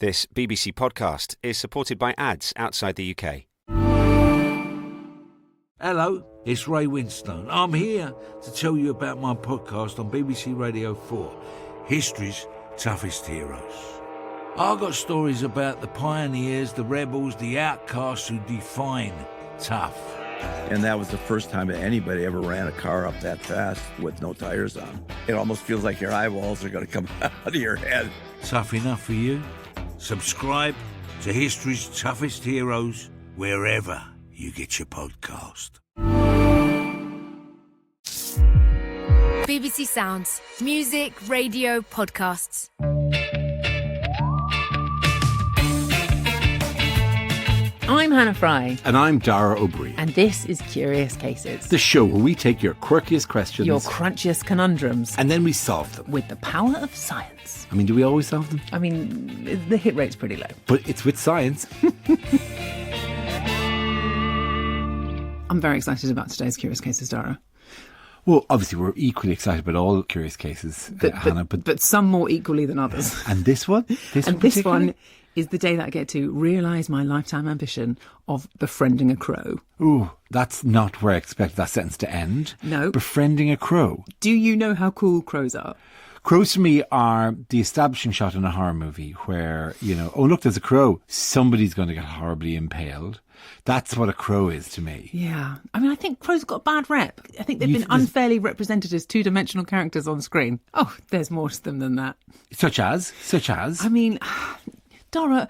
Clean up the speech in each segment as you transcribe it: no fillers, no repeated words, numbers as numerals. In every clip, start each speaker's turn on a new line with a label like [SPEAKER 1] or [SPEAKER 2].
[SPEAKER 1] This BBC podcast is supported by ads outside the UK.
[SPEAKER 2] Hello, it's Ray Winstone. I'm here to tell you about my podcast on BBC Radio 4, History's Toughest Heroes. I've got stories about the pioneers, the rebels, the outcasts who define tough.
[SPEAKER 3] And that was the first time that anybody ever ran a car up that fast with no tires on. It almost feels like your eyeballs are going to come out of your head.
[SPEAKER 2] Tough enough for you? Subscribe to History's Toughest Heroes wherever you get your podcast.
[SPEAKER 4] BBC Sounds. Music, radio, podcasts.
[SPEAKER 5] I'm Hannah Fry.
[SPEAKER 6] And I'm Dara O'Brien.
[SPEAKER 5] And this is Curious Cases.
[SPEAKER 6] The show where we take your quirkiest questions,
[SPEAKER 5] your crunchiest conundrums,
[SPEAKER 6] and then we solve them.
[SPEAKER 5] With the power of science.
[SPEAKER 6] I mean, do we always solve them?
[SPEAKER 5] I mean, the hit rate's pretty low.
[SPEAKER 6] But it's with science.
[SPEAKER 5] I'm very excited about today's Curious Cases, Dara.
[SPEAKER 6] Well, obviously, we're equally excited about all Curious Cases, Hannah.
[SPEAKER 5] But some more equally than others.
[SPEAKER 6] And this one?
[SPEAKER 5] This one is the day that I get to realise my lifetime ambition of befriending a crow.
[SPEAKER 6] Ooh, that's not where I expected that sentence to end.
[SPEAKER 5] No.
[SPEAKER 6] Befriending a crow.
[SPEAKER 5] Do you know how cool crows are?
[SPEAKER 6] Crows to me are the establishing shot in a horror movie where, you know, oh, look, there's a crow. Somebody's going to get horribly impaled. That's what a crow is to me.
[SPEAKER 5] Yeah. I mean, I think crows have got a bad rep. I think they've been unfairly represented as two-dimensional characters on screen. Oh, there's more to them than that.
[SPEAKER 6] Such as?
[SPEAKER 5] I mean, Dara,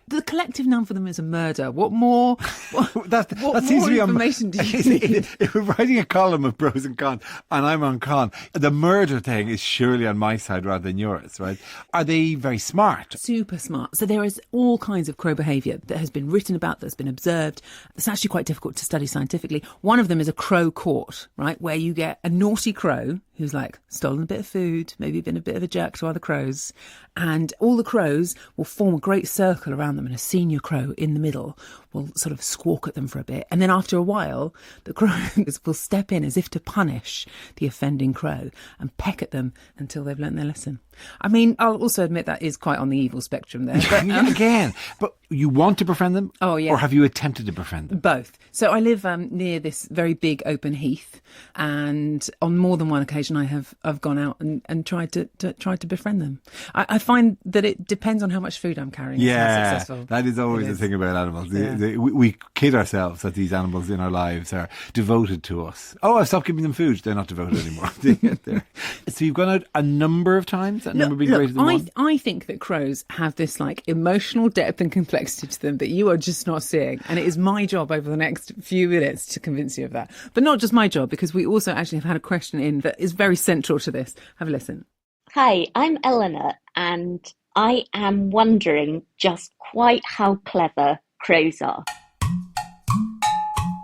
[SPEAKER 5] the collective noun for them is a murder. What more? What
[SPEAKER 6] seems
[SPEAKER 5] more
[SPEAKER 6] to be
[SPEAKER 5] information do you need?
[SPEAKER 6] If we're writing a column of pros and cons, and I'm on con, the murder thing is surely on my side rather than yours, right? Are they very smart?
[SPEAKER 5] Super smart. So there is all kinds of crow behaviour that has been written about, that's been observed. It's actually quite difficult to study scientifically. One of them is a crow court, right, where you get a naughty crow who's like stolen a bit of food, maybe been a bit of a jerk to other crows, and all the crows will form a great circle around them, and a senior crow in the middle will sort of squawk at them for a bit, and then after a while the crows will step in as if to punish the offending crow and peck at them until they've learnt their lesson. I mean, I'll also admit that is quite on the evil spectrum there. But,
[SPEAKER 6] Again, but you want to befriend them?
[SPEAKER 5] Oh, yeah.
[SPEAKER 6] Or have you attempted to befriend them?
[SPEAKER 5] Both. So I live near this very big open heath, and on more than one occasion I've gone out and tried to befriend them. I find that it depends on how much food I'm carrying.
[SPEAKER 6] Yeah, that is always the thing about animals.
[SPEAKER 5] Yeah.
[SPEAKER 6] We kid ourselves that these animals in our lives are devoted to us. Oh, I've stopped giving them food. They're not devoted anymore. They get there. So you've gone out a number of times? That number being greater than one?
[SPEAKER 5] I think that crows have this like emotional depth and complexity to them that you are just not seeing. And it is my job over the next few minutes to convince you of that. But not just my job, because we also actually have had a question in that is very central to this. Have a listen.
[SPEAKER 7] Hi, I'm Eleanor, and I am wondering just quite how clever crows are.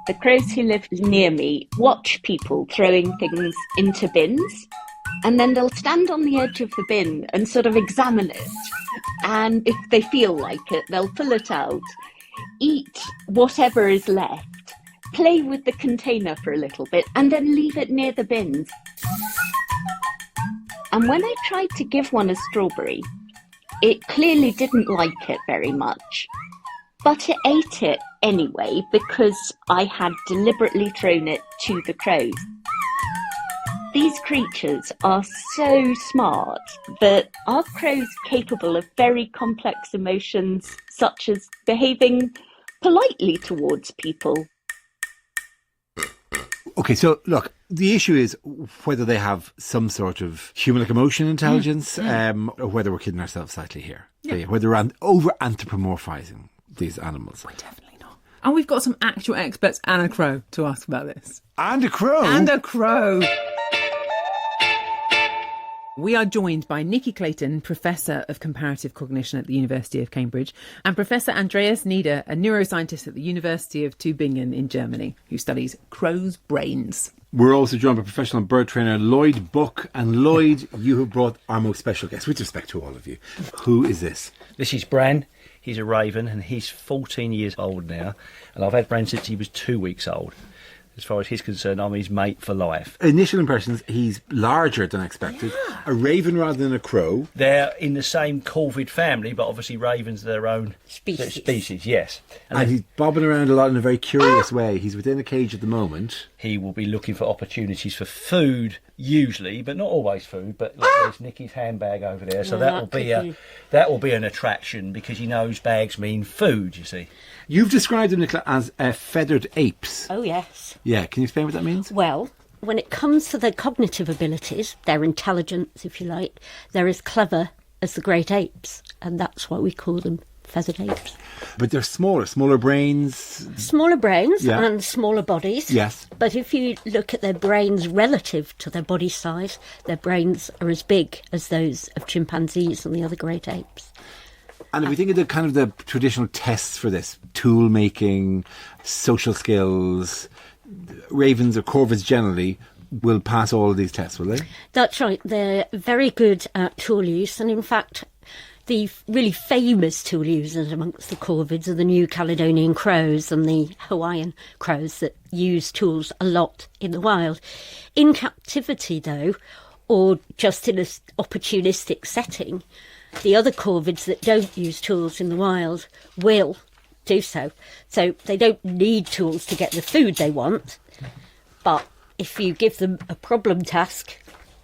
[SPEAKER 7] The crows who live near me watch people throwing things into bins, and then they'll stand on the edge of the bin and sort of examine it. And if they feel like it, they'll pull it out, eat whatever is left, play with the container for a little bit, and then leave it near the bins. And when I tried to give one a strawberry, it clearly didn't like it very much. But it ate it anyway because I had deliberately thrown it to the crows. These creatures are so smart that are crows capable of very complex emotions, such as behaving politely towards people?
[SPEAKER 6] Okay, so look, the issue is whether they have some sort of human-like emotion intelligence, or whether we're kidding ourselves slightly here. Yeah. Whether we're over-anthropomorphizing these animals.
[SPEAKER 5] We're definitely not. And we've got some actual experts and a crow to ask about this.
[SPEAKER 6] And a crow?
[SPEAKER 5] And a crow! We are joined by Nikki Clayton, Professor of Comparative Cognition at the University of Cambridge, and Professor Andreas Nieder, a neuroscientist at the University of Tübingen in Germany, who studies crows' brains.
[SPEAKER 6] We're also joined by professional bird trainer Lloyd Buck. And Lloyd, you have brought our most special guest, with respect to all of you. Who is this?
[SPEAKER 8] This is Bran. He's a raven and he's 14 years old now. And I've had Bran since he was 2 weeks old. as far as he's concerned, I'm his mate for life.
[SPEAKER 6] Initial impressions, he's larger than expected. A raven rather than a crow.
[SPEAKER 8] They're in the same corvid family, but obviously ravens are their own species, yes.
[SPEAKER 6] And he's bobbing around a lot in a very curious way. He's within a cage at the moment.
[SPEAKER 8] He will be looking for opportunities for food, usually, but not always food. But look, there's Nicky's handbag over there, so that will be an attraction because he knows bags mean food. You see,
[SPEAKER 6] you've described them, Nicola, as feathered apes.
[SPEAKER 9] Oh yes.
[SPEAKER 6] Yeah, can you explain what that means?
[SPEAKER 9] Well, when it comes to their cognitive abilities, their intelligence, if you like, they're as clever as the great apes, and that's why we call them feathered apes.
[SPEAKER 6] But they're smaller brains.
[SPEAKER 9] Smaller brains and smaller bodies.
[SPEAKER 6] Yes.
[SPEAKER 9] But if you look at their brains relative to their body size, their brains are as big as those of chimpanzees and the other great apes.
[SPEAKER 6] And if we think of the traditional tests for this, tool making, social skills, ravens or corvids generally will pass all of these tests, will they?
[SPEAKER 9] That's right. They're very good at tool use, and in fact, the really famous tool users amongst the corvids are the New Caledonian crows and the Hawaiian crows that use tools a lot in the wild. In captivity, though, or just in an opportunistic setting, the other corvids that don't use tools in the wild will do so. So they don't need tools to get the food they want, but if you give them a problem task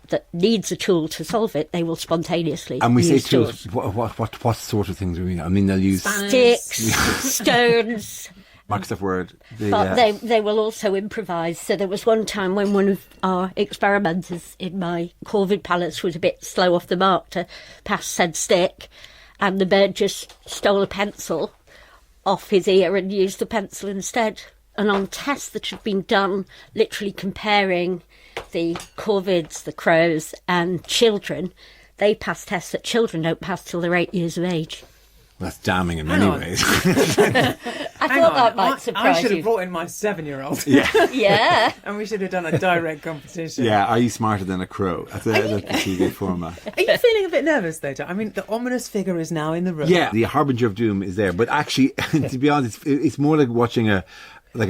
[SPEAKER 9] that needs a tool to solve it, they will spontaneously
[SPEAKER 6] And we say
[SPEAKER 9] use
[SPEAKER 6] tools. What sort of things do we mean? I mean, they'll use
[SPEAKER 9] sticks, stones.
[SPEAKER 6] Microsoft Word.
[SPEAKER 9] But they will also improvise. So there was one time when one of our experimenters in my corvid palace was a bit slow off the mark to pass said stick, and the bird just stole a pencil off his ear and used the pencil instead. And on tests that had been done, literally comparing the corvids, the crows and children, they pass tests that children don't pass till they're 8 years of age.
[SPEAKER 6] That's damning in many ways.
[SPEAKER 9] I thought that might surprise you.
[SPEAKER 5] I should have brought in my 7-year-old.
[SPEAKER 6] Yeah.
[SPEAKER 9] Yeah.
[SPEAKER 5] And we should have done a direct competition.
[SPEAKER 6] Yeah, are you smarter than a crow? That's the TV format.
[SPEAKER 5] Are you feeling a bit nervous though, John? I mean, the ominous figure is now in the room.
[SPEAKER 6] Yeah, the harbinger of doom is there. But actually, to be honest, it's more like watching a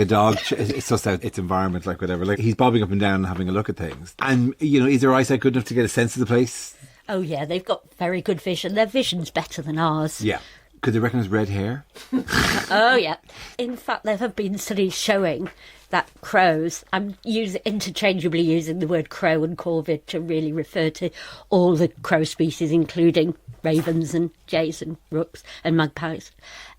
[SPEAKER 6] dog. It's just out its environment, like whatever. Like he's bobbing up and down and having a look at things. And, is their eyesight good enough to get a sense of the place?
[SPEAKER 9] Oh, yeah, they've got very good vision. Their vision's better than ours.
[SPEAKER 6] Yeah. Could they recognise red hair?
[SPEAKER 9] Oh, yeah. In fact, there have been studies showing that crows, I'm interchangeably using the word crow and corvid to really refer to all the crow species, including ravens and jays and rooks and magpies.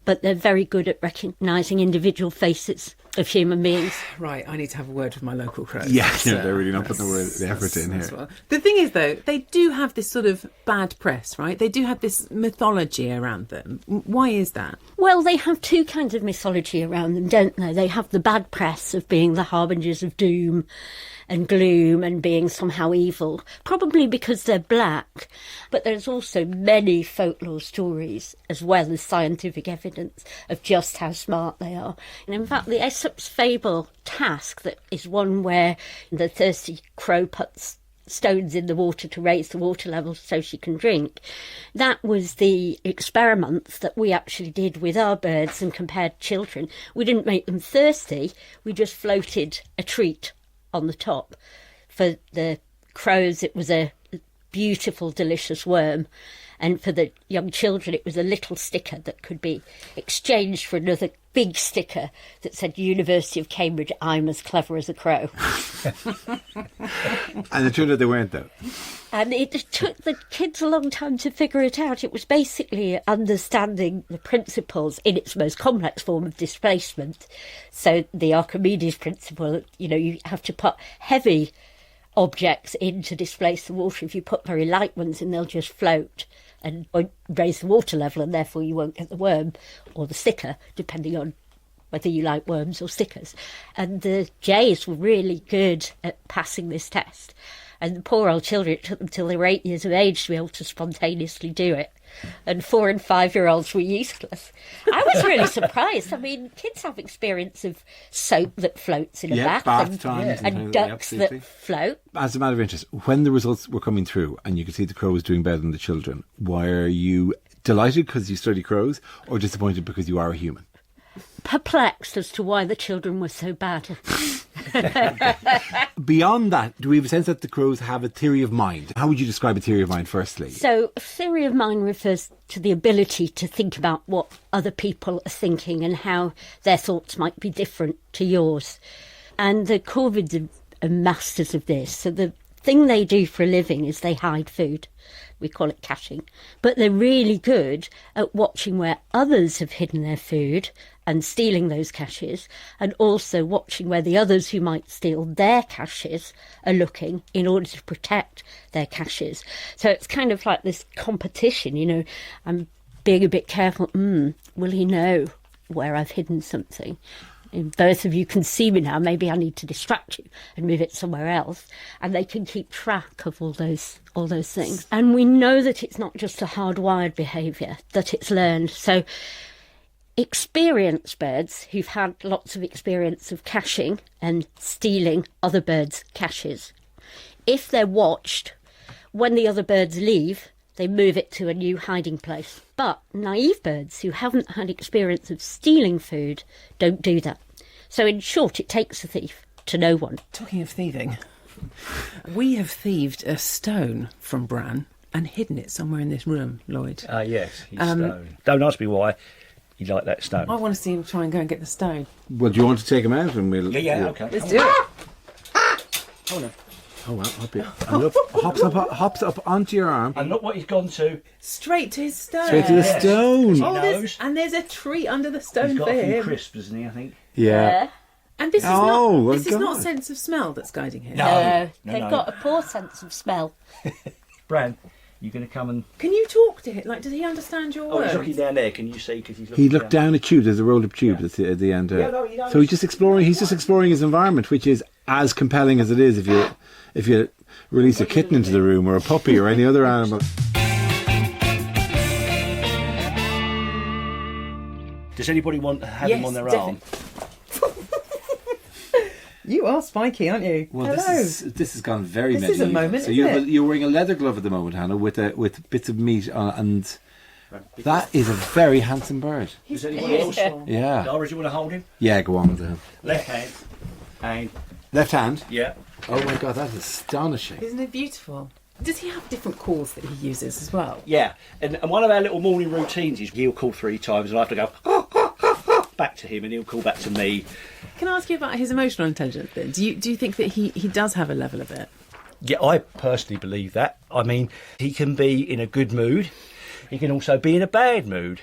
[SPEAKER 9] But they're very good at recognising individual faces of human beings.
[SPEAKER 5] Right, I need to have a word with my local crows.
[SPEAKER 6] Yeah, they're really not putting the effort in here.
[SPEAKER 5] Well. The thing is, though, they do have this sort of bad press, right? They do have this mythology around them. Why is that?
[SPEAKER 9] Well, they have two kinds of mythology around them, don't they? They have the bad press of being the harbingers of doom and gloom and being somehow evil, probably because they're black. But there's also many folklore stories, as well as scientific evidence, of just how smart they are. And in fact, the Aesop's fable task, that is one where the thirsty crow puts stones in the water to raise the water level so she can drink, that was the experiments that we actually did with our birds and compared children. We didn't make them thirsty, we just floated a treat on the top. For the crows, it was a beautiful, delicious worm. And for the young children, it was a little sticker that could be exchanged for another big sticker that said, University of Cambridge, I'm as clever as a crow.
[SPEAKER 6] And it turned out they weren't, though.
[SPEAKER 9] And it took the kids a long time to figure it out. It was basically understanding the principles in its most complex form of displacement. So the Archimedes principle, you have to put heavy objects in to displace the water. If you put very light ones in, they'll just float and won't raise the water level, and therefore you won't get the worm or the sticker, depending on whether you like worms or stickers. And the jays were really good at passing this test. And the poor old children, it took them till they were 8 years of age to be able to spontaneously do it. And 4 and 5-year-olds were useless. I was really surprised. I mean, kids have experience of soap that floats in a bath and ducks that float.
[SPEAKER 6] As a matter of interest, when the results were coming through and you could see the crow was doing better than the children, were you delighted because you study crows or disappointed because you are a human?
[SPEAKER 9] perplexed as to why the children were so bad.
[SPEAKER 6] Beyond that, do we have a sense that the crows have a theory of mind? How would you describe a theory of mind, firstly?
[SPEAKER 9] So, a theory of mind refers to the ability to think about what other people are thinking and how their thoughts might be different to yours. And the corvids are masters of this. So the thing they do for a living is they hide food. We call it caching. But they're really good at watching where others have hidden their food and stealing those caches, and also watching where the others who might steal their caches are looking in order to protect their caches. So it's kind of like this competition, you know. I'm being a bit careful. Will he know where I've hidden something? And both of you can see me now. Maybe I need to distract you and move it somewhere else. And they can keep track of all those things. And we know that it's not just a hardwired behaviour, that it's learned. So experienced birds who've had lots of experience of caching and stealing other birds' caches, if they're watched, when the other birds leave, they move it to a new hiding place. But naive birds who haven't had experience of stealing food don't do that. So in short, it takes a thief to know one.
[SPEAKER 5] Talking of thieving, we have thieved a stone from Bran and hidden it somewhere in this room, Lloyd.
[SPEAKER 8] Yes, his stone. Don't ask me why you like that stone.
[SPEAKER 5] I want to see him try and go and get the stone.
[SPEAKER 6] Well, do you want to take him out and we'll...
[SPEAKER 8] Yeah, okay.
[SPEAKER 5] Let's do it.
[SPEAKER 8] Oh, no.
[SPEAKER 6] Oh, well, hops up onto your arm.
[SPEAKER 8] And look what he's gone to.
[SPEAKER 5] Straight to his stone.
[SPEAKER 6] Straight to the stone.
[SPEAKER 5] Oh,
[SPEAKER 8] knows.
[SPEAKER 5] there's a treat under the stone
[SPEAKER 8] He's got
[SPEAKER 5] for
[SPEAKER 8] a few
[SPEAKER 5] him.
[SPEAKER 8] crisps, hasn't he, I think?
[SPEAKER 6] Yeah.
[SPEAKER 5] And this is
[SPEAKER 6] Oh,
[SPEAKER 5] not
[SPEAKER 6] God.
[SPEAKER 5] not sense of smell that's guiding him.
[SPEAKER 8] No.
[SPEAKER 9] They've got a poor sense of smell.
[SPEAKER 8] Bran, you going to come and...
[SPEAKER 5] Can you talk to him? Like, does he understand your
[SPEAKER 8] Oh,
[SPEAKER 5] words?
[SPEAKER 8] he's looking down there. Can you see? Because he's looking
[SPEAKER 6] He looked down a tube. There's a rolled-up tube at the end.
[SPEAKER 8] Yeah, no, he knows.
[SPEAKER 6] So he's just exploring his environment, which is as compelling as it is if you release a kitten into the room or a puppy or any other animal.
[SPEAKER 8] Does anybody want to have him on their arm?
[SPEAKER 5] You are spiky, aren't you?
[SPEAKER 6] Well,
[SPEAKER 5] Hello.
[SPEAKER 6] this has gone very
[SPEAKER 5] This is a
[SPEAKER 6] medieval.
[SPEAKER 5] moment,
[SPEAKER 6] So
[SPEAKER 5] isn't it?
[SPEAKER 6] you're wearing a leather glove at the moment, Hannah, with bits of meat on, and that is a very handsome bird.
[SPEAKER 8] Does anybody else?
[SPEAKER 6] Yeah.
[SPEAKER 8] Dara, do you want to hold him?
[SPEAKER 6] Yeah, go on with him.
[SPEAKER 8] Left hand. And
[SPEAKER 6] Left hand.
[SPEAKER 8] yeah.
[SPEAKER 6] Oh my God, that's astonishing.
[SPEAKER 5] Isn't it beautiful? Does he have different calls that he uses as well?
[SPEAKER 8] Yeah. And one of our little morning routines is he'll call 3 times and I have to go back to him and he'll call back to me.
[SPEAKER 5] Can I ask you about his emotional intelligence then? Do you think that he does have a level of it?
[SPEAKER 8] Yeah, I personally believe that. I mean, he can be in a good mood. He can also be in a bad mood.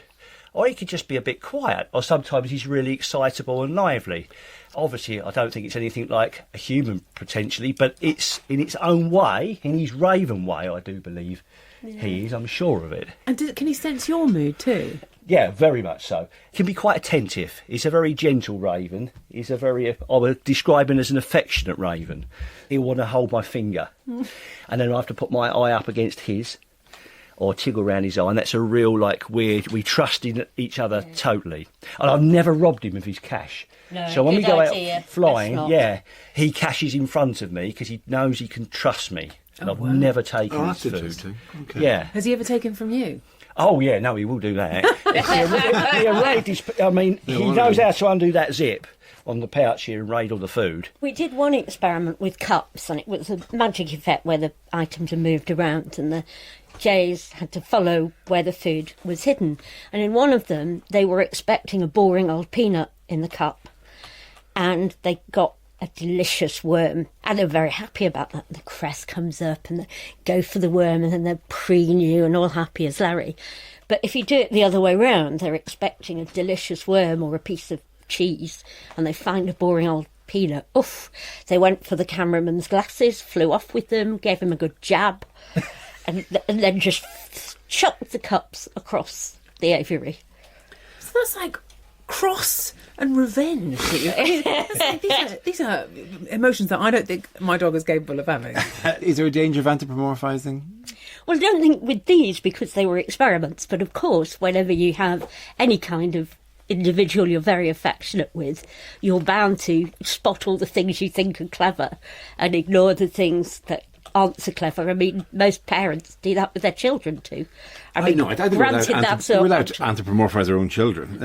[SPEAKER 8] Or he could just be a bit quiet. Or sometimes he's really excitable and lively. Obviously, I don't think it's anything like a human, potentially, but it's in its own way, in his raven way, I do believe he is. I'm sure of it.
[SPEAKER 5] And can he sense your mood too?
[SPEAKER 8] Yeah, very much so. He can be quite attentive. He's a very gentle raven. He's a very, I would describe him as an affectionate raven. He'll want to hold my finger. And then I have to put my eye up against his or tiggle around his eye. And that's a real, weird, we trust in each other totally. And I've never robbed him of his cash.
[SPEAKER 9] No,
[SPEAKER 8] So when we
[SPEAKER 9] good
[SPEAKER 8] go
[SPEAKER 9] idea.
[SPEAKER 8] out flying,
[SPEAKER 9] Let's not.
[SPEAKER 8] yeah, he cashes in front of me because he knows he can trust me. And I've
[SPEAKER 5] wow.
[SPEAKER 8] never taken
[SPEAKER 6] Oh,
[SPEAKER 8] his
[SPEAKER 6] that's
[SPEAKER 8] food.
[SPEAKER 6] interesting. Okay.
[SPEAKER 8] Yeah.
[SPEAKER 5] Has he ever taken from you?
[SPEAKER 8] Oh, yeah, no, he will do that. He knows how to undo that zip on the pouch here and raid all the food.
[SPEAKER 9] We did one experiment with cups, and it was a magic effect where the items are moved around and the jays had to follow where the food was hidden. And in one of them, they were expecting a boring old peanut in the cup, and they got a delicious worm, and they're very happy about that. The crest comes up and they go for the worm, and then they're preening you and all happy as Larry. But if you do it the other way round, they're expecting a delicious worm or a piece of cheese, and they find a boring old peanut. Oof! They went for the cameraman's glasses, flew off with them, gave him a good jab, and then just chucked the cups across the aviary.
[SPEAKER 5] So that's like cross and revenge. These are emotions that I don't think my dog is capable of having.
[SPEAKER 6] Is there a danger of anthropomorphizing?
[SPEAKER 9] Well, I don't think with these, because they were experiments, but of course, whenever you have any kind of individual you're very affectionate with, you're bound to spot all the things you think are clever and ignore the things that aren't so clever. I mean, most parents do that with their children too. I mean,
[SPEAKER 6] know. I think
[SPEAKER 9] granted,
[SPEAKER 6] we're allowed to anthropomorphise our own children.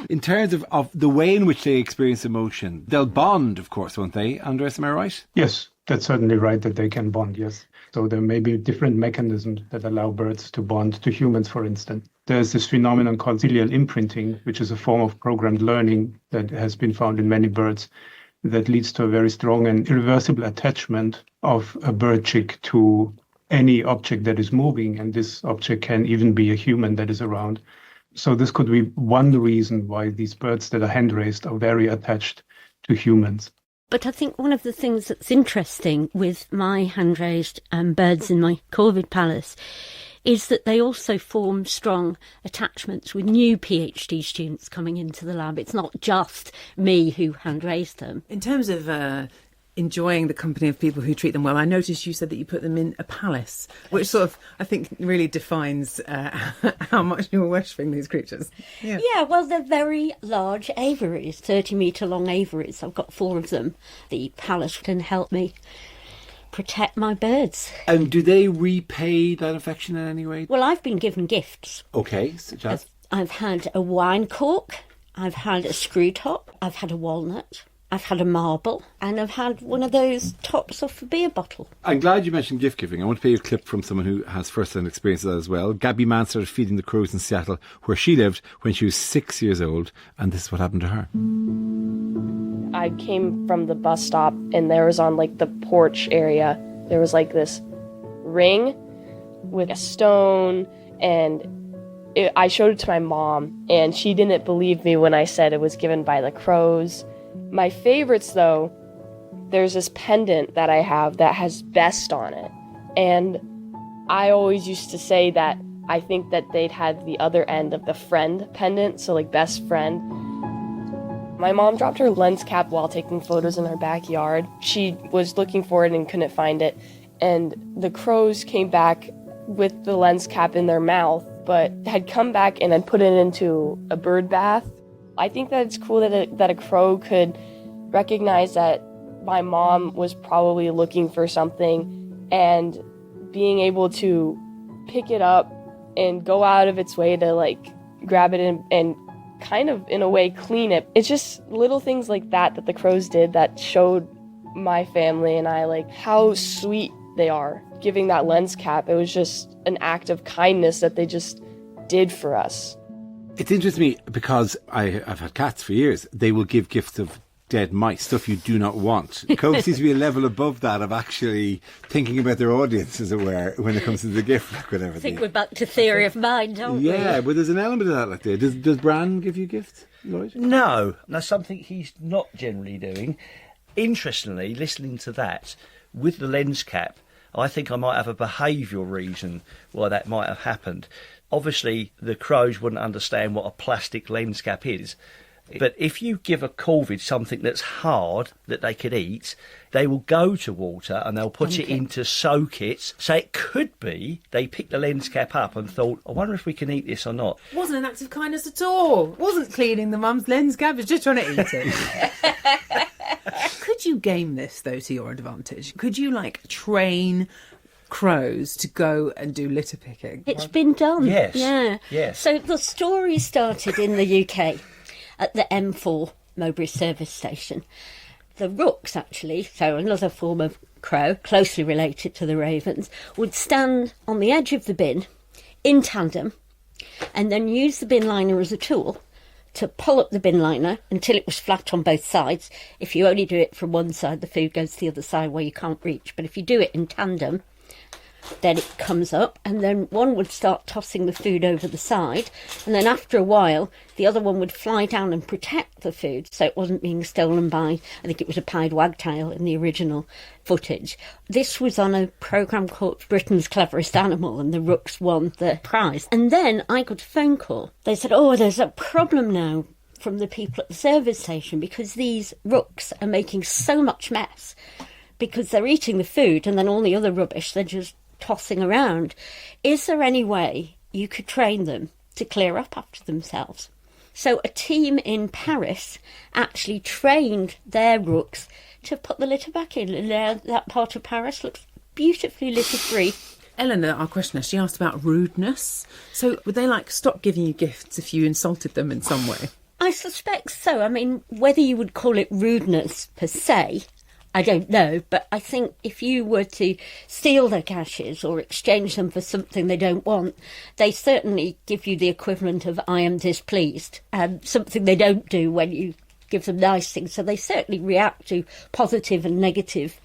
[SPEAKER 6] In terms of the way in which they experience emotion, they'll bond, of course, won't they, Andres? Am I right?
[SPEAKER 10] Yes, that's certainly right that they can bond, yes. So there may be different mechanisms that allow birds to bond to humans, for instance. There's this phenomenon called cilial imprinting, which is a form of programmed learning that has been found in many birds that leads to a very strong and irreversible attachment of a bird chick to any object that is moving. And this object can even be a human that is around. So this could be one reason why these birds that are hand-raised are very attached to humans.
[SPEAKER 9] But I think one of the things that's interesting with my hand-raised birds in my Corvid Palace is that they also form strong attachments with new PhD students coming into the lab. It's not just me who hand-raised them.
[SPEAKER 5] In terms of enjoying the company of people who treat them well, I noticed you said that you put them in a palace, which sort of, I think, really defines how much you're worshipping these creatures.
[SPEAKER 9] Yeah, well, they're very large aviaries, 30-metre long aviaries. I've got 4 of them. The palace can help me protect my birds.
[SPEAKER 6] And do they repay that affection in any way?
[SPEAKER 9] Well, I've been given gifts.
[SPEAKER 6] Okay, such as?
[SPEAKER 9] I've had a wine cork, I've had a screw top, I've had a walnut, I've had a marble, and I've had one of those tops off a beer bottle.
[SPEAKER 6] I'm glad you mentioned gift giving. I want to play you a clip from someone who has first-hand experience of that as well. Gabby Mann started feeding the crows in Seattle, where she lived when she was 6 years old, and this is what happened to her.
[SPEAKER 11] I came from the bus stop, and there was on like the porch area, there was like this ring with a stone, and I showed it to my mom, and she didn't believe me when I said it was given by the crows. My favorites, though, there's this pendant that I have that has best on it. And I always used to say that I think that they'd had the other end of the friend pendant, so like best friend. My mom dropped her lens cap while taking photos in her backyard. She was looking for it and couldn't find it. And the crows came back with the lens cap in their mouth, but had come back and had put it into a bird bath. I think that it's cool that a crow could recognize that my mom was probably looking for something, and being able to pick it up and go out of its way to like grab it and kind of in a way clean it. It's just little things like that the crows did that showed my family and I like how sweet they are. Giving that lens cap, it was just an act of kindness that they just did for us.
[SPEAKER 6] It interests me because I've had cats for years. They will give gifts of dead mice, stuff you do not want. Cove seems to be a level above that of actually thinking about their audience, as it were, when it comes to the gift, like whatever.
[SPEAKER 9] I think we're back to theory of mind, aren't we?
[SPEAKER 6] Yeah, but there's an element of that like there. Does Bran give you gifts, Lloyd?
[SPEAKER 8] No, that's something he's not generally doing. Interestingly, listening to that, with the lens cap, I think I might have a behavioural reason why that might have happened. Obviously, the crows wouldn't understand what a plastic lens cap is. But if you give a corvid something that's hard that they could eat, they will go to water and they'll put it in to soak it. So it could be they picked the lens cap up and thought, I wonder if we can eat this or not.
[SPEAKER 5] It wasn't an act of kindness at all. It wasn't cleaning the mum's lens cap, it was just trying to eat it. Could you game this, though, to your advantage? Could you, like, train crows to go and do litter picking?
[SPEAKER 9] It's been done.
[SPEAKER 8] Yes.
[SPEAKER 9] Yeah.
[SPEAKER 8] Yes.
[SPEAKER 9] So the story started in the UK at the M4 Mowbray service station. The rooks, actually, so another form of crow, closely related to the ravens, would stand on the edge of the bin in tandem and then use the bin liner as a tool to pull up the bin liner until it was flat on both sides. If you only do it from one side, the food goes to the other side where you can't reach. But if you do it in tandem, then it comes up, and then one would start tossing the food over the side, and then after a while the other one would fly down and protect the food so it wasn't being stolen by, I think it was a pied wagtail in the original footage. This was on a programme called Britain's Cleverest Animal, and the rooks won the prize. And then I got a phone call. They said, there's a problem now from the people at the service station because these rooks are making so much mess because they're eating the food and then all the other rubbish they're just tossing around. Is there any way you could train them to clear up after themselves? So a team in Paris actually trained their rooks to put the litter back in. And that part of Paris looks beautifully litter-free.
[SPEAKER 5] Eleanor, our questioner, she asked about rudeness. So would they stop giving you gifts if you insulted them in some way?
[SPEAKER 9] I suspect so. I mean, whether you would call it rudeness per se, I don't know, but I think if you were to steal their caches or exchange them for something they don't want, they certainly give you the equivalent of "I am displeased," something they don't do when you give them nice things. So they certainly react to positive and negative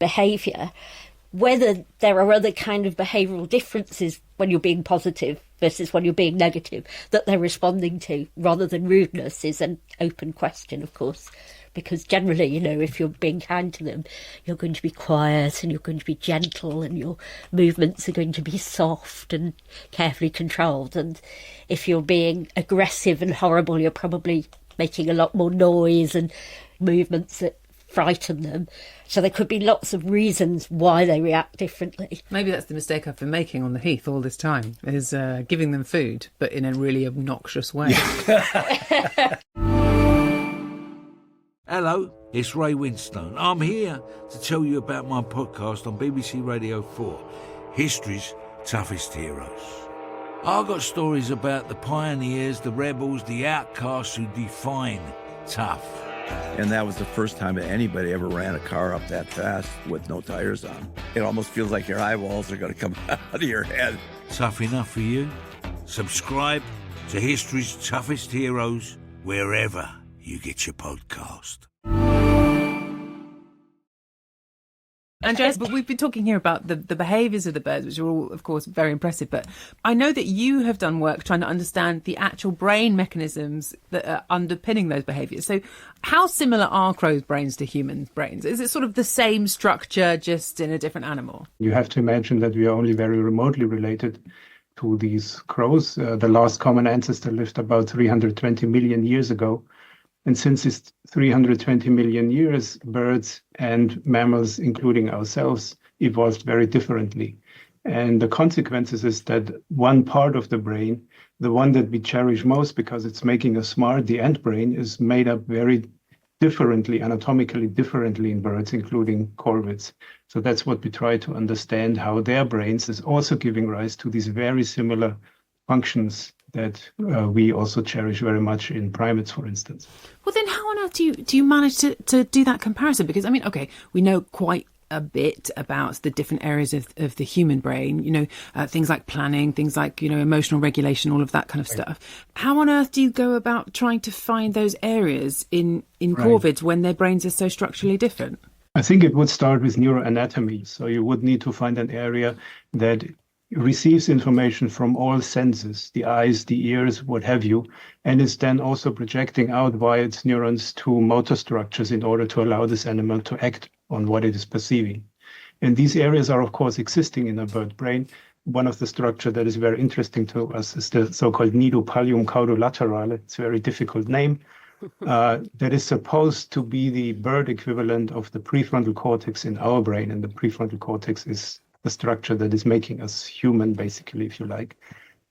[SPEAKER 9] behaviour. Whether there are other kind of behavioural differences when you're being positive versus when you're being negative that they're responding to rather than rudeness is an open question, of course. Because generally, if you're being kind to them, you're going to be quiet and you're going to be gentle and your movements are going to be soft and carefully controlled. And if you're being aggressive and horrible, you're probably making a lot more noise and movements that frighten them. So there could be lots of reasons why they react differently.
[SPEAKER 5] Maybe that's the mistake I've been making on the heath all this time, is giving them food, but in a really obnoxious way.
[SPEAKER 2] Hello, it's Ray Winstone. I'm here to tell you about my podcast on BBC Radio 4, History's Toughest Heroes. I've got stories about the pioneers, the rebels, the outcasts who define tough.
[SPEAKER 3] And that was the first time that anybody ever ran a car up that fast with no tires on. It almost feels like your eyeballs are going to come out of your head.
[SPEAKER 2] Tough enough for you? Subscribe to History's Toughest Heroes wherever you get your podcast.
[SPEAKER 5] Andreas, but we've been talking here about the behaviours of the birds, which are all, of course, very impressive. But I know that you have done work trying to understand the actual brain mechanisms that are underpinning those behaviours. So how similar are crows' brains to human brains? Is it sort of the same structure, just in a different animal?
[SPEAKER 10] You have to imagine that we are only very remotely related to these crows. The last common ancestor lived about 320 million years ago. And since it's 320 million years, birds and mammals, including ourselves, evolved very differently. And the consequences is that one part of the brain, the one that we cherish most because it's making us smart, the end brain, is made up very differently, anatomically differently in birds, including corvids. So that's what we try to understand, how their brains is also giving rise to these very similar functions that we also cherish very much in primates, for instance.
[SPEAKER 5] Well, then how on earth do you manage to do that comparison? Because, I mean, OK, we know quite a bit about the different areas of the human brain, things like planning, things like, emotional regulation, all of that kind of stuff. How on earth do you go about trying to find those areas in corvids when their brains are so structurally different?
[SPEAKER 10] I think it would start with neuroanatomy. So you would need to find an area that receives information from all senses, the eyes, the ears, what have you, and is then also projecting out via its neurons to motor structures in order to allow this animal to act on what it is perceiving. And these areas are, of course, existing in a bird brain. One of the structure that is very interesting to us is the so-called nido pallium caudolaterale. It's a very difficult name. That is supposed to be the bird equivalent of the prefrontal cortex in our brain. And the prefrontal cortex is the structure that is making us human, basically, if you like.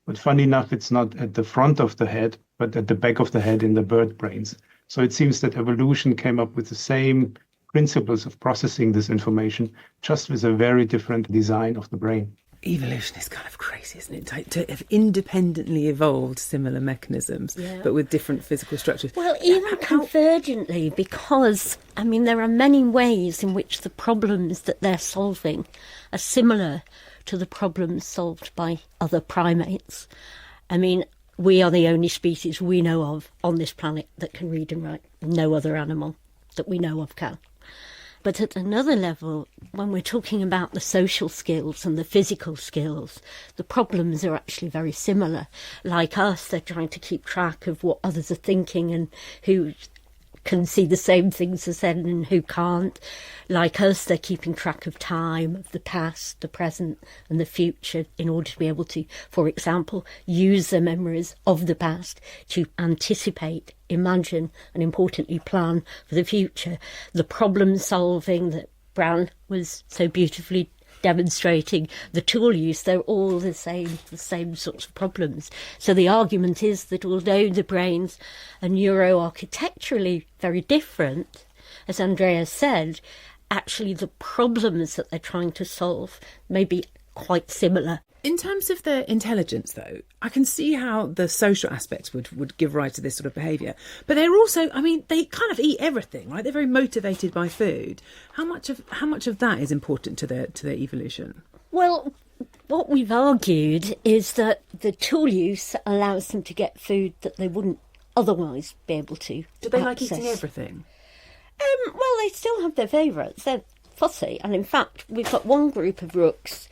[SPEAKER 10] But funny enough, it's not at the front of the head, but at the back of the head in the bird brains. So it seems that evolution came up with the same principles of processing this information, just with a very different design of the brain.
[SPEAKER 5] Evolution is kind of crazy, isn't it? To have independently evolved similar mechanisms, but with different physical structures.
[SPEAKER 9] Well, even convergently, because, there are many ways in which the problems that they're solving are similar to the problems solved by other primates. We are the only species we know of on this planet that can read and write. No other animal that we know of can. But at another level, when we're talking about the social skills and the physical skills, the problems are actually very similar. Like us, they're trying to keep track of what others are thinking and who can see the same things as them and who can't. Like us, they're keeping track of time, of the past, the present and the future in order to be able to, for example, use the memories of the past to anticipate, imagine and importantly plan for the future. The problem solving that Brown was so beautifully demonstrating, the tool use, they're all the same sorts of problems. So the argument is that although the brains are neuroarchitecturally very different, as Andrea said, actually the problems that they're trying to solve may be quite similar.
[SPEAKER 5] In terms of their intelligence, though, I can see how the social aspects would give rise to this sort of behaviour. But they're also, I mean, they kind of eat everything, right? They're very motivated by food. How much of that is important to their evolution?
[SPEAKER 9] Well, what we've argued is that the tool use allows them to get food that they wouldn't otherwise be able to.
[SPEAKER 5] Do they like eating everything?
[SPEAKER 9] Well, they still have their favourites. They're fussy, and in fact, we've got one group of rooks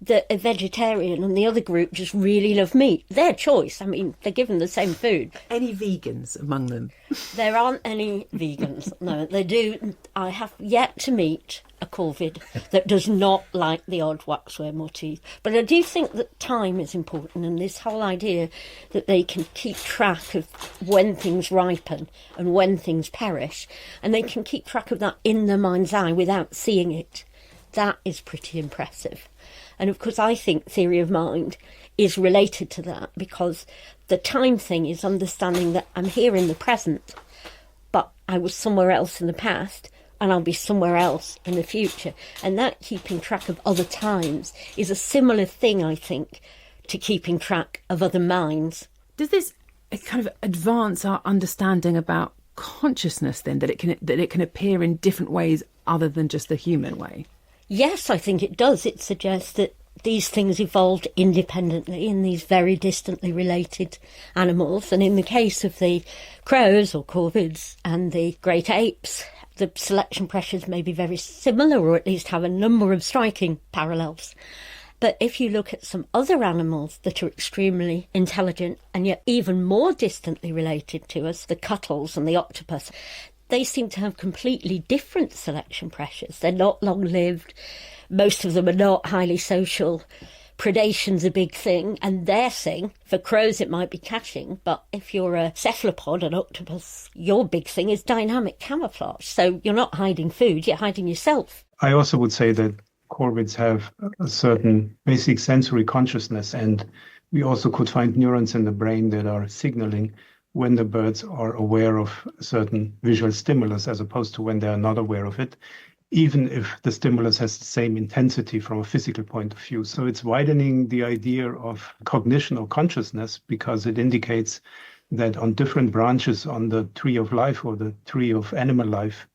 [SPEAKER 9] that are vegetarian and the other group just really love meat. Their choice. I mean, they're given the same food.
[SPEAKER 5] Any vegans among them?
[SPEAKER 9] There aren't any vegans. No, they do. I have yet to meet a corvid that does not like the odd waxworm or teeth. But I do think that time is important, and this whole idea that they can keep track of when things ripen and when things perish, and they can keep track of that in their mind's eye without seeing it. That is pretty impressive. And of course, I think theory of mind is related to that, because the time thing is understanding that I'm here in the present, but I was somewhere else in the past, and I'll be somewhere else in the future. And that keeping track of other times is a similar thing, I think, to keeping track of other minds.
[SPEAKER 5] Does this kind of advance our understanding about consciousness, then, that it can appear in different ways other than just the human way?
[SPEAKER 9] Yes, I think it does. It suggests that these things evolved independently in these very distantly related animals. And in the case of the crows or corvids and the great apes, the selection pressures may be very similar, or at least have a number of striking parallels. But if you look at some other animals that are extremely intelligent and yet even more distantly related to us, the cuttles and the octopus, they seem to have completely different selection pressures. They're not long-lived. Most of them are not highly social. Predation's a big thing, and their thing, for crows it might be catching, but if you're a cephalopod, an octopus, your big thing is dynamic camouflage. So you're not hiding food, you're hiding yourself.
[SPEAKER 10] I also would say that corvids have a certain basic sensory consciousness, and we also could find neurons in the brain that are signaling when the birds are aware of a certain visual stimulus as opposed to when they are not aware of it, even if the stimulus has the same intensity from a physical point of view. So it's widening the idea of cognition or consciousness, because it indicates that on different branches on the tree of life or the tree of animal life,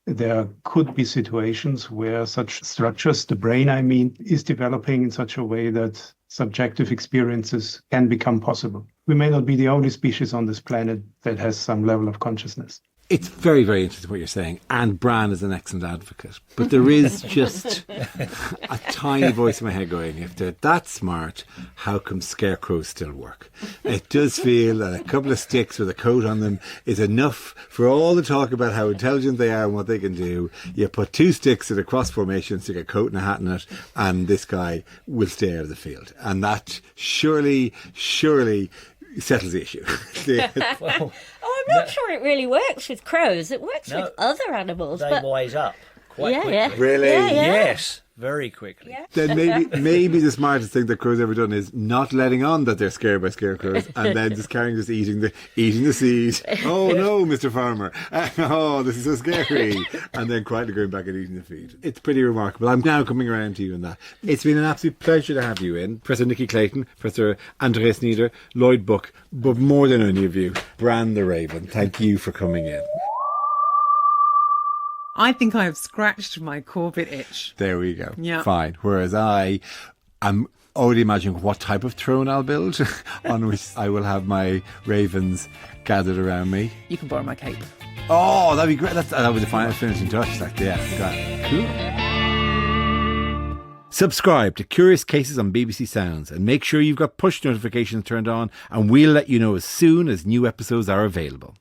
[SPEAKER 10] there could be situations where such structures, the brain I mean, is developing in such a way that subjective experiences can become possible. We may not be the only species on this planet that has some level of consciousness.
[SPEAKER 6] It's very, very interesting what you're saying, and Bran is an excellent advocate. But there is just a tiny voice in my head going, if they're that smart, how come scarecrows still work? It does feel that a couple of sticks with a coat on them is enough for all the talk about how intelligent they are and what they can do. You put two sticks in a cross formation, stick a coat and a hat in it, and this guy will stay out of the field. And that surely settles the issue.
[SPEAKER 9] Well, I'm not sure it really works with crows. It works with other animals.
[SPEAKER 8] They wise up quite quickly.
[SPEAKER 9] Yeah.
[SPEAKER 6] Really?
[SPEAKER 9] Yeah.
[SPEAKER 8] Yes, very quickly.
[SPEAKER 9] Yeah.
[SPEAKER 6] Then maybe the smartest thing that crows ever done is not letting on that they're scared by scarecrows, and then just eating the seed. Oh no, Mr. Farmer! Oh, this is so scary! And then quietly going back and eating the feed. It's pretty remarkable. I'm now coming around to you in that. It's been an absolute pleasure to have you in, Professor Nicky Clayton, Professor Andreas Nieder, Lloyd Buck, but more than any of you, Bran the Raven. Thank you for coming in.
[SPEAKER 5] I think I have scratched my corvid itch.
[SPEAKER 6] There we go.
[SPEAKER 5] Yeah.
[SPEAKER 6] Fine. Whereas I am already imagining what type of throne I'll build on which I will have my ravens gathered around me.
[SPEAKER 5] You can borrow my cape.
[SPEAKER 6] Oh, that'd be great. That would be the final finishing touch. Cool. Subscribe to Curious Cases on BBC Sounds and make sure you've got push notifications turned on, and we'll let you know as soon as new episodes are available.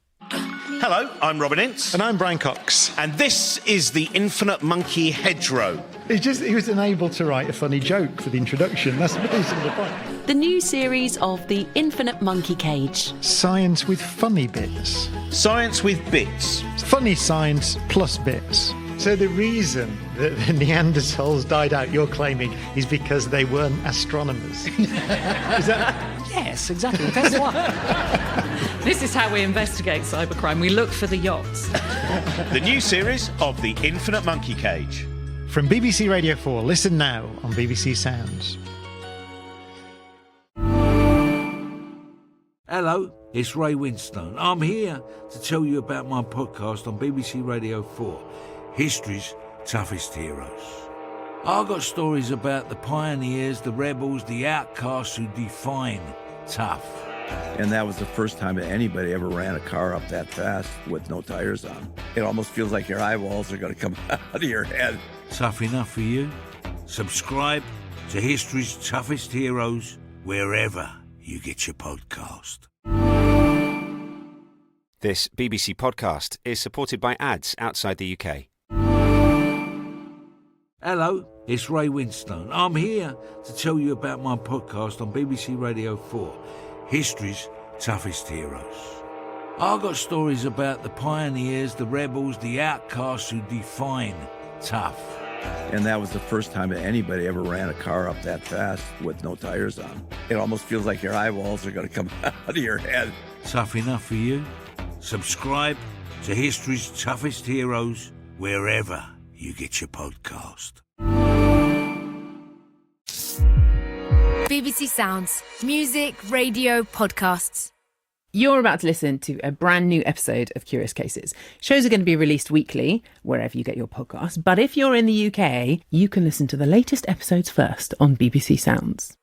[SPEAKER 12] Hello, I'm Robin Ince.
[SPEAKER 13] And I'm Brian Cox.
[SPEAKER 12] And this is the Infinite Monkey Hedgerow.
[SPEAKER 13] He was unable to write a funny joke for the introduction. That's basically the point.
[SPEAKER 14] The new series of The Infinite Monkey Cage.
[SPEAKER 13] Science with funny bits.
[SPEAKER 12] Science with bits.
[SPEAKER 13] Funny science plus bits. So the reason that the Neanderthals died out, you're claiming, is because they weren't astronomers. Is that...
[SPEAKER 15] Yes, exactly. That's why. This is how we investigate cybercrime. We look for the yachts.
[SPEAKER 12] The new series of The Infinite Monkey Cage.
[SPEAKER 13] From BBC Radio 4, listen now on BBC Sounds.
[SPEAKER 2] Hello, it's Ray Winstone. I'm here to tell you about my podcast on BBC Radio 4, History's Toughest Heroes. I've got stories about the pioneers, the rebels, the outcasts who define tough.
[SPEAKER 3] And that was the first time that anybody ever ran a car up that fast with no tires on. It almost feels like your eyeballs are going to come out of your head.
[SPEAKER 2] Tough enough for you? Subscribe to History's Toughest Heroes wherever you get your podcast.
[SPEAKER 1] This BBC podcast is supported by ads outside the UK.
[SPEAKER 2] Hello, it's Ray Winstone. I'm here to tell you about my podcast on BBC Radio 4, History's Toughest Heroes. I've got stories about the pioneers, the rebels, the outcasts who define tough.
[SPEAKER 3] And that was the first time that anybody ever ran a car up that fast with no tires on. It almost feels like your eyeballs are going to come out of your head.
[SPEAKER 2] Tough enough for you? Subscribe to History's Toughest Heroes wherever you get your podcast.
[SPEAKER 4] BBC Sounds. Music, radio, podcasts.
[SPEAKER 5] You're about to listen to a brand new episode of Curious Cases. Shows are going to be released weekly, wherever you get your podcasts. But if you're in the UK, you can listen to the latest episodes first on BBC Sounds.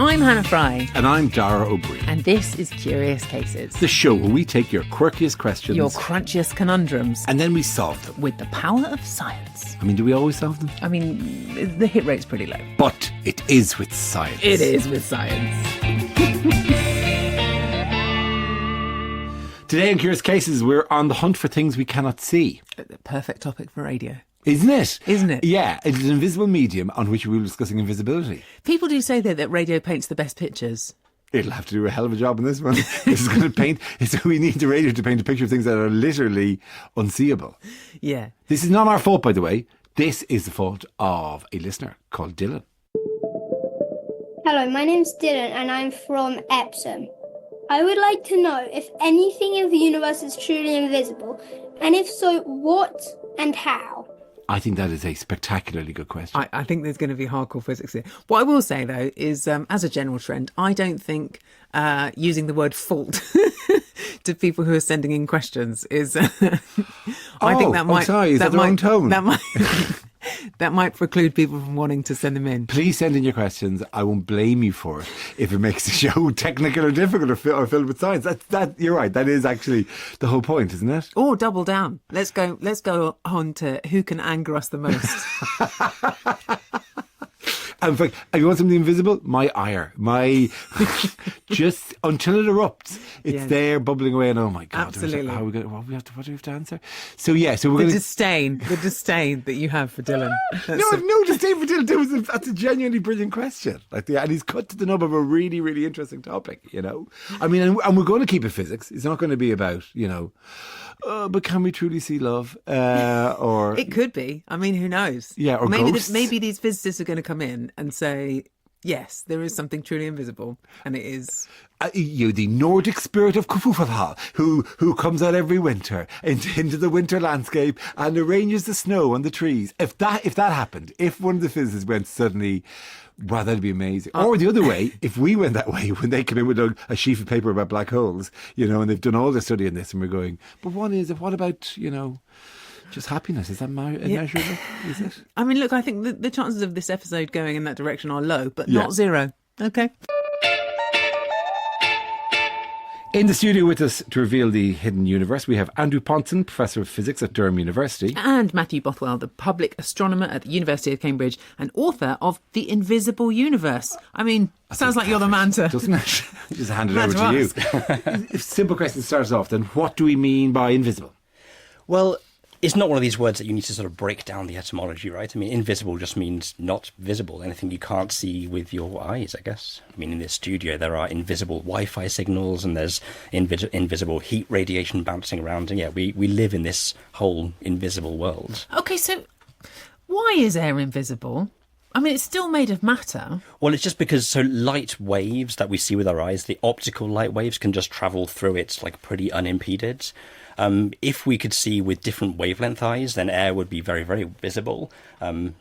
[SPEAKER 5] I'm Hannah Fry.
[SPEAKER 6] And I'm Dara O'Brien.
[SPEAKER 5] And this is Curious Cases.
[SPEAKER 6] The show where we take your quirkiest questions,
[SPEAKER 5] your crunchiest conundrums,
[SPEAKER 6] and then we solve them.
[SPEAKER 5] With the power of science.
[SPEAKER 6] I mean, do we always solve them?
[SPEAKER 5] I mean, the hit rate's pretty low.
[SPEAKER 6] But it is with science.
[SPEAKER 5] It is with science.
[SPEAKER 6] Today in Curious Cases, we're on the hunt for things we cannot see.
[SPEAKER 5] The perfect topic for radio.
[SPEAKER 6] Isn't it?
[SPEAKER 5] Isn't it?
[SPEAKER 6] Yeah, it is an invisible medium on which we were discussing invisibility.
[SPEAKER 5] People do say that radio paints the best pictures.
[SPEAKER 6] It'll have to do a hell of a job on this one. This is going to paint. So we need the radio to paint a picture of things that are literally unseeable.
[SPEAKER 5] Yeah.
[SPEAKER 6] This is not our fault, by the way. This is the fault of a listener called Dylan.
[SPEAKER 16] Hello, my name's Dylan and I'm from Epsom. I would like to know if anything in the universe is truly invisible, and if so, what and how?
[SPEAKER 6] I think that is a spectacularly good question.
[SPEAKER 5] I think there's going to be hardcore physics here. What I will say, though, is as a general trend, I don't think using the word fault to people who are sending in questions is... I think that might...
[SPEAKER 6] sorry, is that the wrong tone?
[SPEAKER 5] That might preclude people from wanting to send them in.
[SPEAKER 6] Please send in your questions. I won't blame you for it if it makes the show technical or difficult or filled with science. That you're right. That is actually the whole point, isn't it?
[SPEAKER 5] Or double down. Let's go on to who can anger us the most.
[SPEAKER 6] In fact, if you want something invisible, my ire, just until it erupts, it's there bubbling away, and oh my God,
[SPEAKER 5] absolutely.
[SPEAKER 6] What do we have to answer? So we're
[SPEAKER 5] going to disdain that you have for Dylan.
[SPEAKER 6] No disdain for Dylan. That's a genuinely brilliant question. And he's cut to the nub of a really, really interesting topic. You know, I mean, and we're going to keep it physics. It's not going to be about but can we truly see love? Or
[SPEAKER 5] it could be. I mean, who knows?
[SPEAKER 6] Yeah, or ghosts.
[SPEAKER 5] Maybe these physicists are going to come in and say, yes, there is something truly invisible, and it is...
[SPEAKER 6] the Nordic spirit of Kufufafal, who comes out every winter into the winter landscape and arranges the snow on the trees. If that happened, if one of the physicists went suddenly... Wow, that'd be amazing. Or the other way, if we went that way, when they come in with a sheaf of paper about black holes, and they've done all the study on this, and we're going, but what about, just happiness? Is that measurable? Is it?
[SPEAKER 5] I mean, look, I think the chances of this episode going in that direction are low, but not zero. Okay.
[SPEAKER 6] In the studio with us to reveal the hidden universe, we have Andrew Ponton, Professor of Physics at Durham University.
[SPEAKER 5] And Matthew Bothwell, the public astronomer at the University of Cambridge and author of The Invisible Universe. I mean, sounds like you're the man to...
[SPEAKER 6] Doesn't it? Just hand it over to you. Simple question starts off then. What do we mean by invisible?
[SPEAKER 17] Well, it's not one of these words that you need to sort of break down the etymology, right? I mean, invisible just means not visible, anything you can't see with your eyes, I guess. I mean, in this studio, there are invisible Wi-Fi signals and there's invisible heat radiation bouncing around. And we live in this whole invisible world.
[SPEAKER 5] Okay, so why is air invisible? I mean, it's still made of matter.
[SPEAKER 17] Well, it's just because light waves that we see with our eyes, the optical light waves can just travel through it like pretty unimpeded. If we could see with different wavelength eyes, then air would be very, very visible.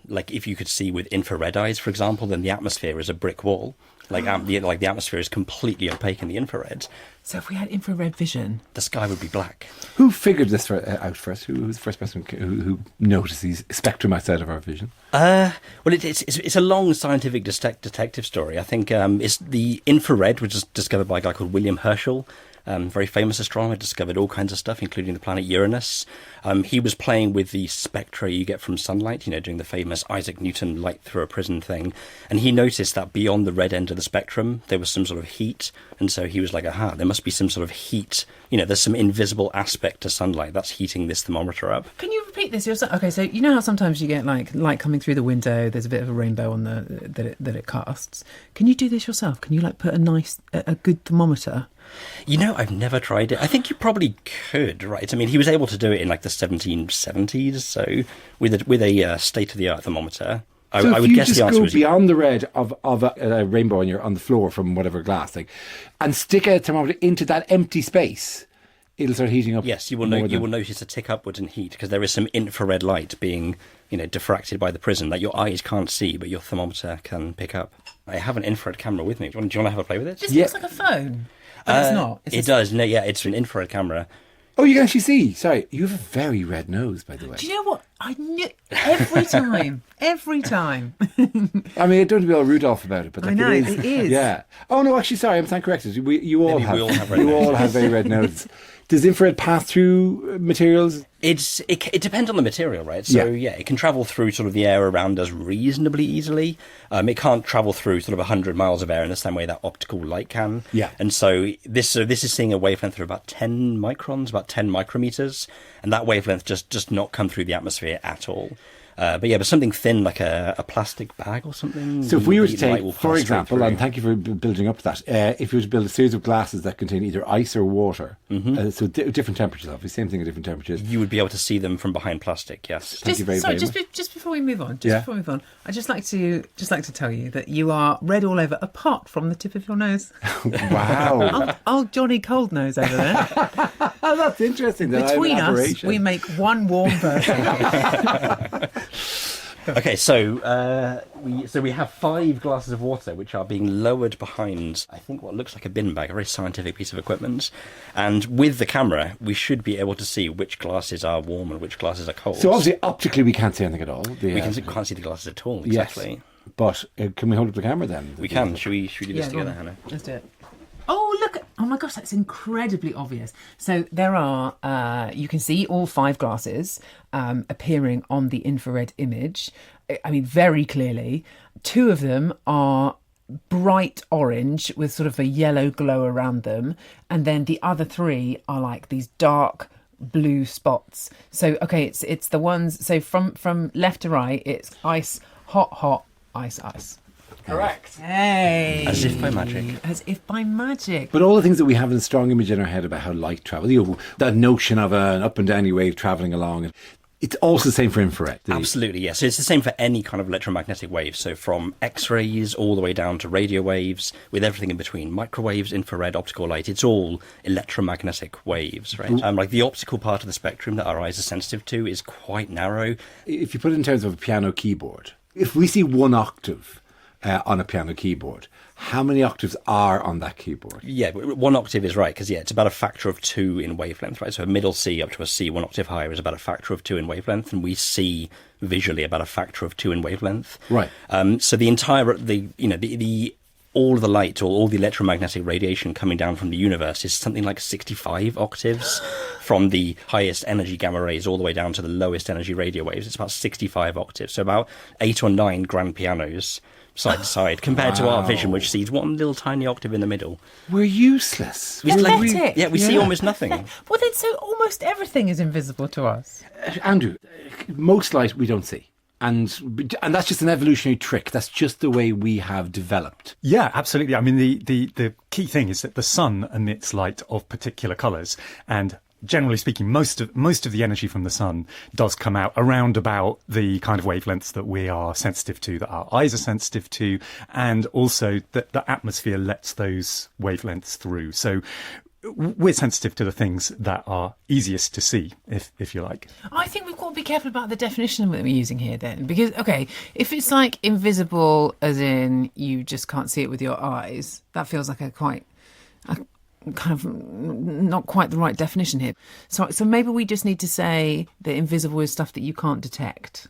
[SPEAKER 17] Like if you could see with infrared eyes, for example, then the atmosphere is a brick wall. Like the atmosphere is completely opaque in the infrared.
[SPEAKER 5] So if we had infrared vision,
[SPEAKER 17] the sky would be black.
[SPEAKER 6] Who figured this out first? Who was the first person who noticed these spectrum outside of our vision?
[SPEAKER 17] Well, it's a long scientific detective story. I think it's the infrared, which was discovered by a guy called William Herschel. Very famous astronomer, discovered all kinds of stuff, including the planet Uranus. He was playing with the spectra you get from sunlight, doing the famous Isaac Newton light through a prism thing. And he noticed that beyond the red end of the spectrum, there was some sort of heat. And so he was like, aha, there must be some sort of heat. There's some invisible aspect to sunlight that's heating this thermometer up.
[SPEAKER 5] Can you repeat this yourself? Okay, so you know how sometimes you get like light coming through the window, there's a bit of a rainbow on that it casts. Can you do this yourself? Can you put a good thermometer?
[SPEAKER 17] I've never tried it. I think you probably could, right? I mean, he was able to do it in the 1770s, so with a state-of-the-art thermometer.
[SPEAKER 6] So
[SPEAKER 17] I would guess the answer
[SPEAKER 6] go
[SPEAKER 17] was
[SPEAKER 6] beyond the red of a rainbow on the floor from whatever glass, and stick a thermometer into that empty space, it'll start heating up.
[SPEAKER 17] Yes, you will notice a tick upwards in heat because there is some infrared light being diffracted by the prism that your eyes can't see, but your thermometer can pick up. I have an infrared camera with me. Do you want to have a play with it?
[SPEAKER 5] It just looks like a phone. But it's not.
[SPEAKER 17] It does. No, yeah, it's an infrared camera.
[SPEAKER 6] Oh, you can actually see. Sorry, you have a very red nose, by the way.
[SPEAKER 5] Do you know what? I knew every time.
[SPEAKER 6] I mean, I don't want to be all Rudolph about it, but
[SPEAKER 5] I know, it is.
[SPEAKER 6] Yeah. Oh no, actually, sorry, I'm stand corrected. You all have
[SPEAKER 17] red noses.
[SPEAKER 6] all have very red noses. Does infrared pass through materials?
[SPEAKER 17] It depends on the material, right? So yeah, it can travel through sort of the air around us reasonably easily. It can't travel through sort of 100 miles of air in the same way that optical light can.
[SPEAKER 6] Yeah.
[SPEAKER 17] And so this is seeing a wavelength of about 10 microns, about 10 micrometers, and that wavelength just not come through the atmosphere at all. But something thin like a plastic bag or something.
[SPEAKER 6] So if we were to take, for example, and thank you for building up that, if you were to build a series of glasses that contain either ice or water, so different temperatures, obviously, same thing at different temperatures,
[SPEAKER 17] you would be able to see them from behind plastic. Yes.
[SPEAKER 6] Thank you very much.
[SPEAKER 5] Just before we move on, I'd just like to tell you that you are red all over, apart from the tip of your nose.
[SPEAKER 6] Wow.
[SPEAKER 5] old Johnny Cold Nose over there.
[SPEAKER 6] That's interesting.
[SPEAKER 5] Between us, we make one warm version.
[SPEAKER 17] Okay, so we have 5 glasses of water which are being lowered behind, I think, what looks like a bin bag, a very scientific piece of equipment. And with the camera, we should be able to see which glasses are warm and which glasses are cold.
[SPEAKER 6] So obviously, optically, we can't see anything at all.
[SPEAKER 17] We can't see the glasses at all, exactly.
[SPEAKER 6] Yes. But can we hold up the camera then?
[SPEAKER 17] We can. Should we do this together, Hannah?
[SPEAKER 5] Let's do it. Oh, look. Oh, my gosh, that's incredibly obvious. So there are, you can see all 5 glasses appearing on the infrared image. I mean, very clearly. 2 of them are bright orange with sort of a yellow glow around them. And then the other 3 are like these dark blue spots. So, okay, it's the ones, so from left to right, it's ice, hot, ice.
[SPEAKER 17] Correct.
[SPEAKER 5] Hey.
[SPEAKER 17] As if by magic.
[SPEAKER 6] But all the things that we have in strong image in our head about how light travels, that notion of an up and down wave travelling along, it's also the same for infrared.
[SPEAKER 17] Absolutely, yes. So it's the same for any kind of electromagnetic wave. So from X-rays all the way down to radio waves, with everything in between, microwaves, infrared, optical light, it's all electromagnetic waves, right? Like the optical part of the spectrum that our eyes are sensitive to is quite narrow.
[SPEAKER 6] If you put it in terms of a piano keyboard, if we see 1 octave on a piano keyboard, how many octaves are on that keyboard?
[SPEAKER 17] Yeah, 1 octave is right, because it's about a factor of 2 in wavelength, right? So a middle C up to a C 1 octave higher is about a factor of 2 in wavelength, and we see visually about a factor of 2 in wavelength.
[SPEAKER 6] Right.
[SPEAKER 17] So the entire all of the light or all the electromagnetic radiation coming down from the universe is something like 65 octaves from the highest energy gamma rays all the way down to the lowest energy radio waves. It's about 65 octaves, so about 8 or 9 grand pianos side to side, compared to our vision, which sees 1 little tiny octave in the middle.
[SPEAKER 6] We're useless.
[SPEAKER 17] We see almost nothing.
[SPEAKER 5] Well, then, so almost everything is invisible to us.
[SPEAKER 6] Andrew, most light we don't see. And that's just an evolutionary trick. That's just the way we have developed.
[SPEAKER 18] Yeah, absolutely. I mean, the key thing is that the sun emits light of particular colours, and generally speaking, most of the energy from the sun does come out around about the kind of wavelengths that we are sensitive to, that our eyes are sensitive to, and also that the atmosphere lets those wavelengths through. So we're sensitive to the things that are easiest to see, if you like.
[SPEAKER 5] I think we've got to be careful about the definition that we're using here then, because, okay, if it's like invisible as in you just can't see it with your eyes, that feels like a kind of not quite the right definition here. So maybe we just need to say that invisible is stuff that you can't detect.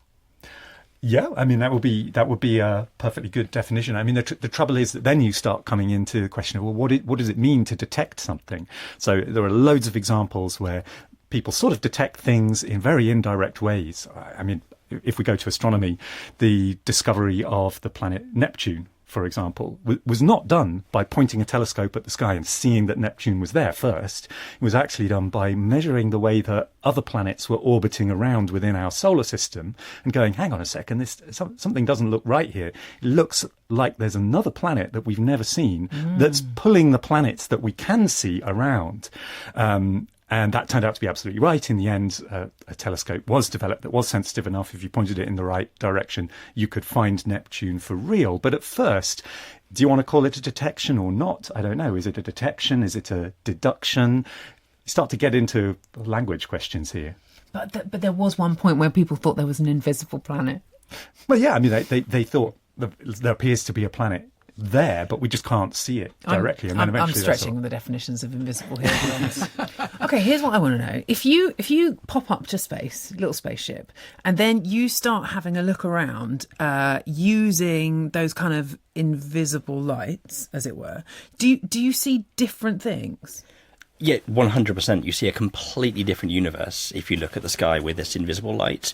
[SPEAKER 18] Yeah, I mean, that would be a perfectly good definition. I mean, the trouble is that then you start coming into the question of, well, what does it mean to detect something? So there are loads of examples where people sort of detect things in very indirect ways. I mean, if we go to astronomy, the discovery of the planet Neptune, for example, was not done by pointing a telescope at the sky and seeing that Neptune was there first. It was actually done by measuring the way that other planets were orbiting around within our solar system and going, hang on a second, something doesn't look right here. It looks like there's another planet that we've never seen that's pulling the planets that we can see around. And that turned out to be absolutely right. In the end, a telescope was developed that was sensitive enough. If you pointed it in the right direction, you could find Neptune for real. But at first, do you want to call it a detection or not? I don't know. Is it a detection? Is it a deduction? You start to get into language questions here.
[SPEAKER 5] But there was one point where people thought there was an invisible planet.
[SPEAKER 18] Well, yeah, I mean, they thought there appears to be a planet there, but we just can't see it directly.
[SPEAKER 5] I'm stretching the definitions of invisible here, to be honest. Okay, here's what I want to know. If you pop up to space, little spaceship, and then you start having a look around using those kind of invisible lights, as it were, do you see different things?
[SPEAKER 17] Yeah, 100%. You see a completely different universe if you look at the sky with this invisible light.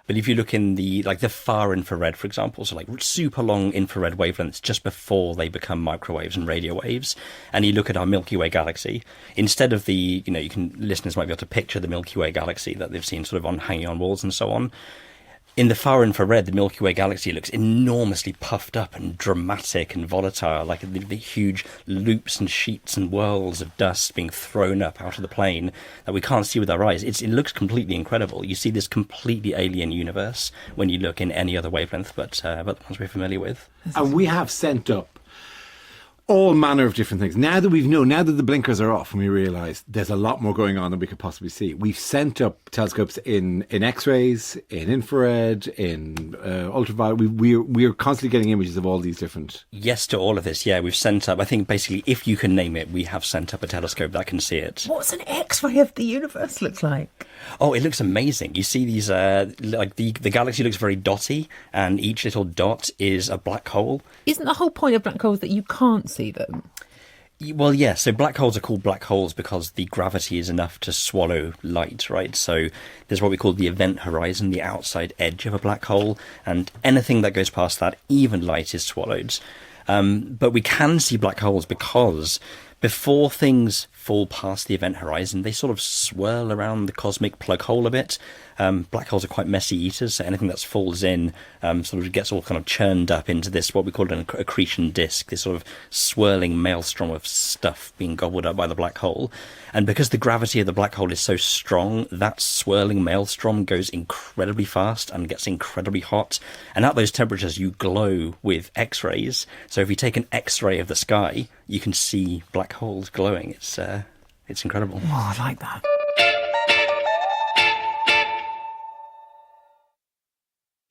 [SPEAKER 17] But if you look in the far infrared, for example, so like super long infrared wavelengths just before they become microwaves and radio waves, and you look at our Milky Way galaxy, instead of listeners might be able to picture the Milky Way galaxy that they've seen sort of hanging on walls and so on. In the far infrared, the Milky Way galaxy looks enormously puffed up and dramatic and volatile, like the huge loops and sheets and whirls of dust being thrown up out of the plane that we can't see with our eyes. It looks completely incredible. You see this completely alien universe when you look in any other wavelength but the ones we're familiar with.
[SPEAKER 6] And we have sent up all manner of different things. Now that the blinkers are off and we realise there's a lot more going on than we could possibly see, we've sent up telescopes in X-rays, in infrared, in ultraviolet. We're constantly getting images of all these different...
[SPEAKER 17] Yes to all of this, yeah. We've sent up, I think basically, if you can name it, we have sent up a telescope that can see it.
[SPEAKER 5] What's an X-ray of the universe look like?
[SPEAKER 17] Oh, it looks amazing. You see these, the galaxy looks very dotty, and each little dot is a black hole.
[SPEAKER 5] Isn't the whole point of black holes that you can't see them?
[SPEAKER 17] Well, yeah, so black holes are called black holes because the gravity is enough to swallow light, right? So there's what we call the event horizon, the outside edge of a black hole, and anything that goes past that, even light, is swallowed. But we can see black holes because before things fall past the event horizon, they sort of swirl around the cosmic plug hole a bit. Black holes are quite messy eaters, so anything that falls in sort of gets all kind of churned up into this, what we call an accretion disk, this sort of swirling maelstrom of stuff being gobbled up by the black hole. And because the gravity of the black hole is so strong, that swirling maelstrom goes incredibly fast and gets incredibly hot. And at those temperatures, you glow with X-rays. So if you take an X-ray of the sky, you can see black holes glowing. It's incredible.
[SPEAKER 5] Oh, I like that.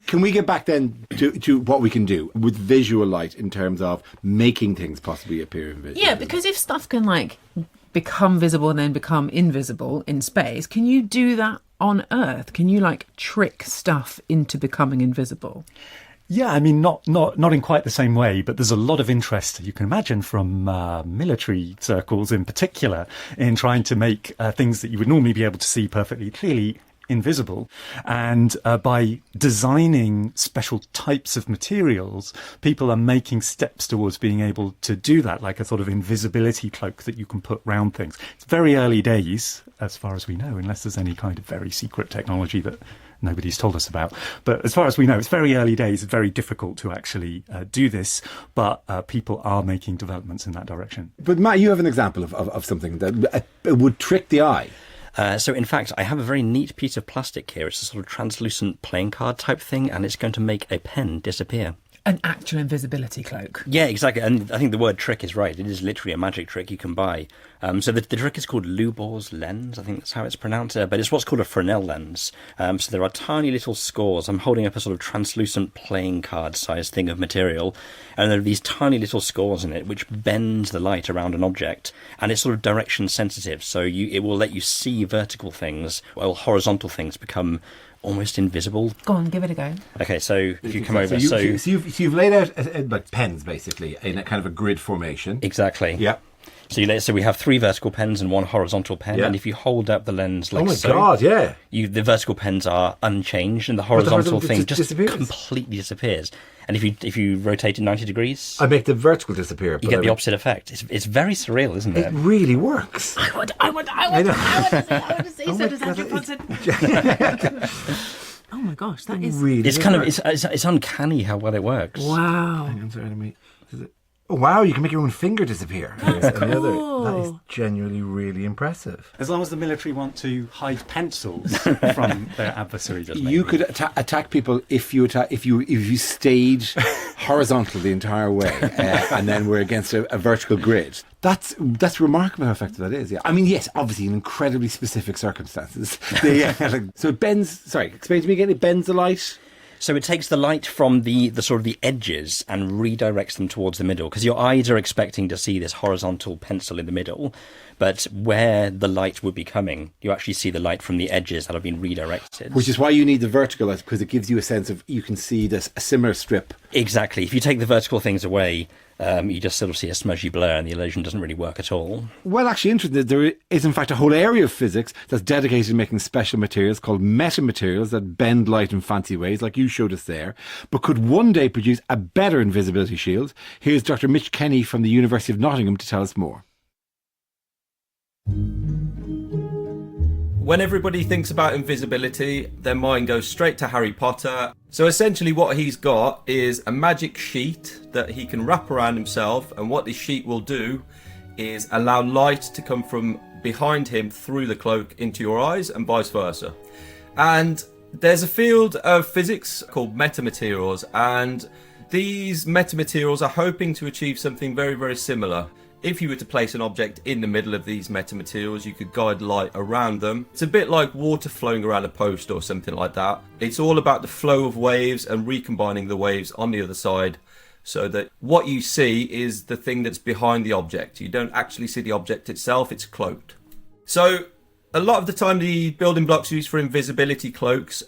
[SPEAKER 6] Can we get back then to what we can do with visual light in terms of making things possibly appear invisible?
[SPEAKER 5] Yeah, because if stuff can become visible and then become invisible in space, can you do that on Earth? Can you trick stuff into becoming invisible?
[SPEAKER 18] Yeah, I mean, not in quite the same way, but there's a lot of interest, you can imagine, from military circles in particular, in trying to make things that you would normally be able to see perfectly clearly invisible. And by designing special types of materials, people are making steps towards being able to do that, like a sort of invisibility cloak that you can put round things. It's very early days, as far as we know, unless there's any kind of very secret technology that nobody's told us about. But as far as we know, it's very early days. It's very difficult to actually do this, but people are making developments in that direction.
[SPEAKER 6] But Matt, you have an example of something that would trick the eye.
[SPEAKER 17] So in fact, I have a very neat piece of plastic here. It's a sort of translucent playing card type thing, and it's going to make a pen disappear.
[SPEAKER 5] An actual invisibility cloak.
[SPEAKER 17] Yeah, exactly. And I think the word trick is right. It is literally a magic trick you can buy. So the trick is called Lubor's lens. I think that's how it's pronounced. But it's what's called a Fresnel lens. So there are tiny little scores. I'm holding up a sort of translucent playing card sized thing of material. And there are these tiny little scores in it which bend the light around an object. And it's sort of direction sensitive. So it will let you see vertical things, while horizontal things become almost invisible.
[SPEAKER 5] Go on, give it a go.
[SPEAKER 17] Okay, so if you come over...
[SPEAKER 6] So you've laid out like pens, basically, in a kind of a grid formation.
[SPEAKER 17] Exactly.
[SPEAKER 6] Yeah.
[SPEAKER 17] So we have 3 vertical pens and 1 horizontal pen,
[SPEAKER 6] Yeah.
[SPEAKER 17] and if you hold up the lens like so...
[SPEAKER 6] Oh my God, yeah.
[SPEAKER 17] The vertical pens are unchanged, and the horizontal thing just completely disappears. And if you rotate it 90 degrees...
[SPEAKER 6] I make the vertical disappear.
[SPEAKER 17] You get the opposite effect. It's very surreal, isn't it?
[SPEAKER 6] It really works.
[SPEAKER 5] I want to see. So does Andrew Bronson. Oh my gosh, that is
[SPEAKER 6] really.
[SPEAKER 17] It's uncanny how well it works.
[SPEAKER 5] Wow.
[SPEAKER 6] Hang on, sorry, let me. Oh wow, you can make your own finger disappear.
[SPEAKER 5] That's cool.
[SPEAKER 6] That is genuinely really impressive.
[SPEAKER 18] As long as the military want to hide pencils from their adversaries,
[SPEAKER 6] you could attack people if you stayed horizontal the entire way, and then we're against a vertical grid. That's remarkable how effective that is. Yeah, I mean, yes, obviously in incredibly specific circumstances. So it bends. Sorry, explain to me again. It bends the light.
[SPEAKER 17] So it takes the light from the sort of the edges and redirects them towards the middle, because your eyes are expecting to see this horizontal pencil in the middle, but where the light would be coming, you actually see the light from the edges that have been redirected.
[SPEAKER 6] Which is why you need the vertical light, because it gives you a sense of, you can see a similar strip.
[SPEAKER 17] Exactly. If you take the vertical things away, you just sort of see a smudgy blur and the illusion doesn't really work at all.
[SPEAKER 6] Well, actually, interesting. There is, in fact, a whole area of physics that's dedicated to making special materials called metamaterials that bend light in fancy ways, like you showed us there, but could one day produce a better invisibility shield. Here's Dr. Mitch Kenny from the University of Nottingham to tell us more.
[SPEAKER 19] When everybody thinks about invisibility, their mind goes straight to Harry Potter. So essentially what he's got is a magic sheet that he can wrap around himself, and what this sheet will do is allow light to come from behind him through the cloak into your eyes and vice versa. And there's a field of physics called metamaterials, and these metamaterials are hoping to achieve something very, very similar. If you were to place an object in the middle of these metamaterials, you could guide light around them. It's a bit like water flowing around a post or something like that. It's all about the flow of waves and recombining the waves on the other side, so that what you see is the thing that's behind the object. You don't actually see the object itself, it's cloaked. So a lot of the time the building blocks used for invisibility cloaks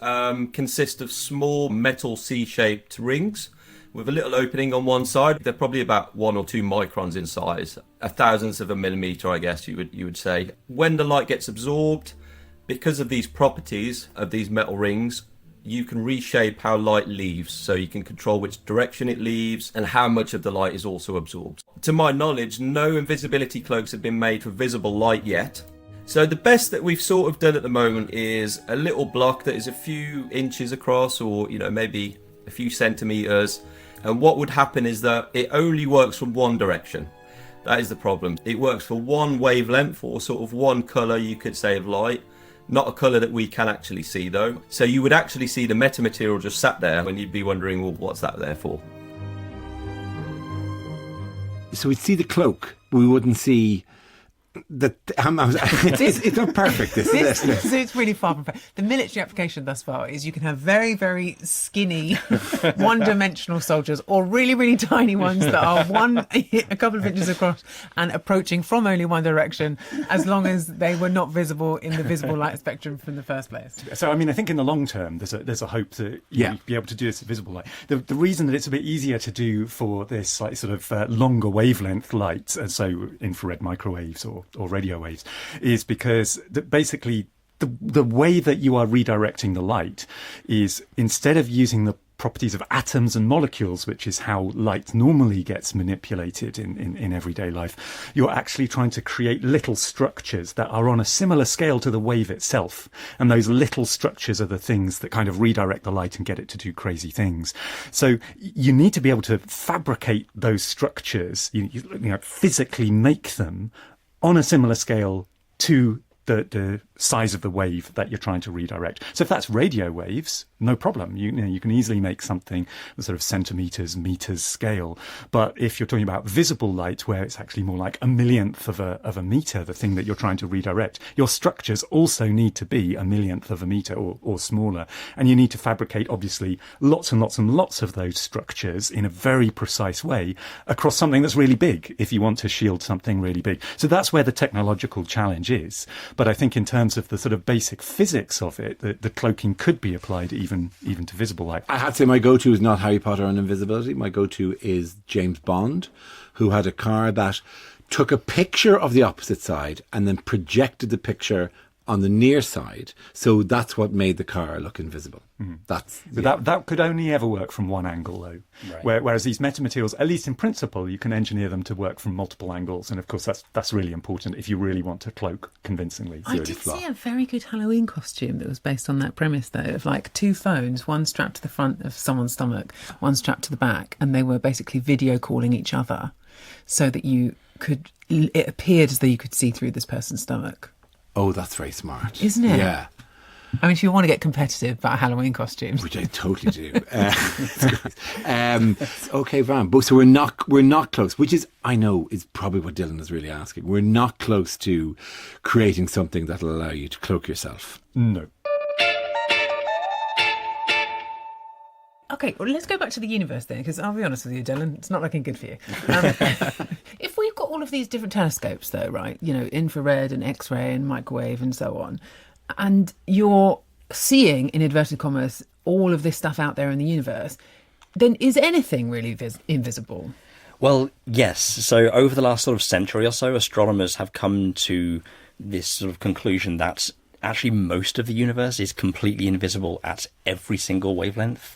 [SPEAKER 19] consist of small metal C-shaped rings with a little opening on one side. They're probably about 1 or 2 microns in size, a thousandth of a millimeter, I guess you would say. When the light gets absorbed, because of these properties of these metal rings, you can reshape how light leaves, so you can control which direction it leaves and how much of the light is also absorbed. To my knowledge, no invisibility cloaks have been made for visible light yet. So the best that we've sort of done at the moment is a little block that is a few inches across, or maybe a few centimeters. And what would happen is that it only works from one direction. That is the problem. It works for one wavelength, or sort of one colour, you could say, of light. Not a colour that we can actually see, though. So you would actually see the metamaterial just sat there, and you'd be wondering, well, what's that there for?
[SPEAKER 6] So we'd see the cloak, but we wouldn't see... It's not perfect,
[SPEAKER 5] It's really far from perfect. The military application thus far is you can have very, very skinny, one-dimensional soldiers, or really, really tiny ones that are a couple of inches across and approaching from only one direction, as long as they were not visible in the visible light spectrum from the first place.
[SPEAKER 18] So, I mean, I think in the long term, there's a hope that you'll be able to do this at visible light. The reason that it's a bit easier to do for this like sort of longer wavelength light, so infrared microwaves or radio waves, is because basically the way that you are redirecting the light is, instead of using the properties of atoms and molecules, which is how light normally gets manipulated in everyday life, you're actually trying to create little structures that are on a similar scale to the wave itself. And those little structures are the things that kind of redirect the light and get it to do crazy things. So you need to be able to fabricate those structures, you know, physically make them on a similar scale to the size of the wave that you're trying to redirect. So if that's radio waves, no problem. You can easily make something with sort of centimetres, metres scale. But if you're talking about visible light, where it's actually more like a millionth of a metre, the thing that you're trying to redirect, your structures also need to be a millionth of a metre or smaller. And you need to fabricate, obviously, lots and lots and lots of those structures in a very precise way across something that's really big if you want to shield something really big. So that's where the technological challenge is. But I think in terms of the sort of basic physics of it, the cloaking could be applied even to visible light.
[SPEAKER 6] I had to say my go-to is not Harry Potter and invisibility. My go-to is James Bond, who had a car that took a picture of the opposite side and then projected the picture on the near side. So that's what made the car look invisible.
[SPEAKER 18] That could only ever work from one angle, though. Right. Whereas these metamaterials, at least in principle, you can engineer them to work from multiple angles. And of course, that's really important if you really want to cloak convincingly.
[SPEAKER 5] I did see a very good Halloween costume that was based on that premise, though, of like two phones, one strapped to the front of someone's stomach, one strapped to the back, and they were basically video calling each other so that it appeared as though you could see through this person's stomach.
[SPEAKER 6] Oh, that's very smart.
[SPEAKER 5] Isn't it?
[SPEAKER 6] Yeah.
[SPEAKER 5] I mean, if you want to get competitive about Halloween costumes.
[SPEAKER 6] Which I totally do. Okay, Van. So we're not close, which is, I know, is probably what Dylan is really asking. We're not close to creating something that'll allow you to cloak yourself.
[SPEAKER 18] No.
[SPEAKER 5] Okay, well, let's go back to the universe then, because I'll be honest with you, Dylan, it's not looking good for you. If we've got all of these different telescopes, though, right, infrared and X-ray and microwave and so on, and you're seeing, in inverted commas, all of this stuff out there in the universe, then is anything really invisible?
[SPEAKER 17] Well, yes. So over the last sort of century or so, astronomers have come to this sort of conclusion that actually most of the universe is completely invisible at every single wavelength.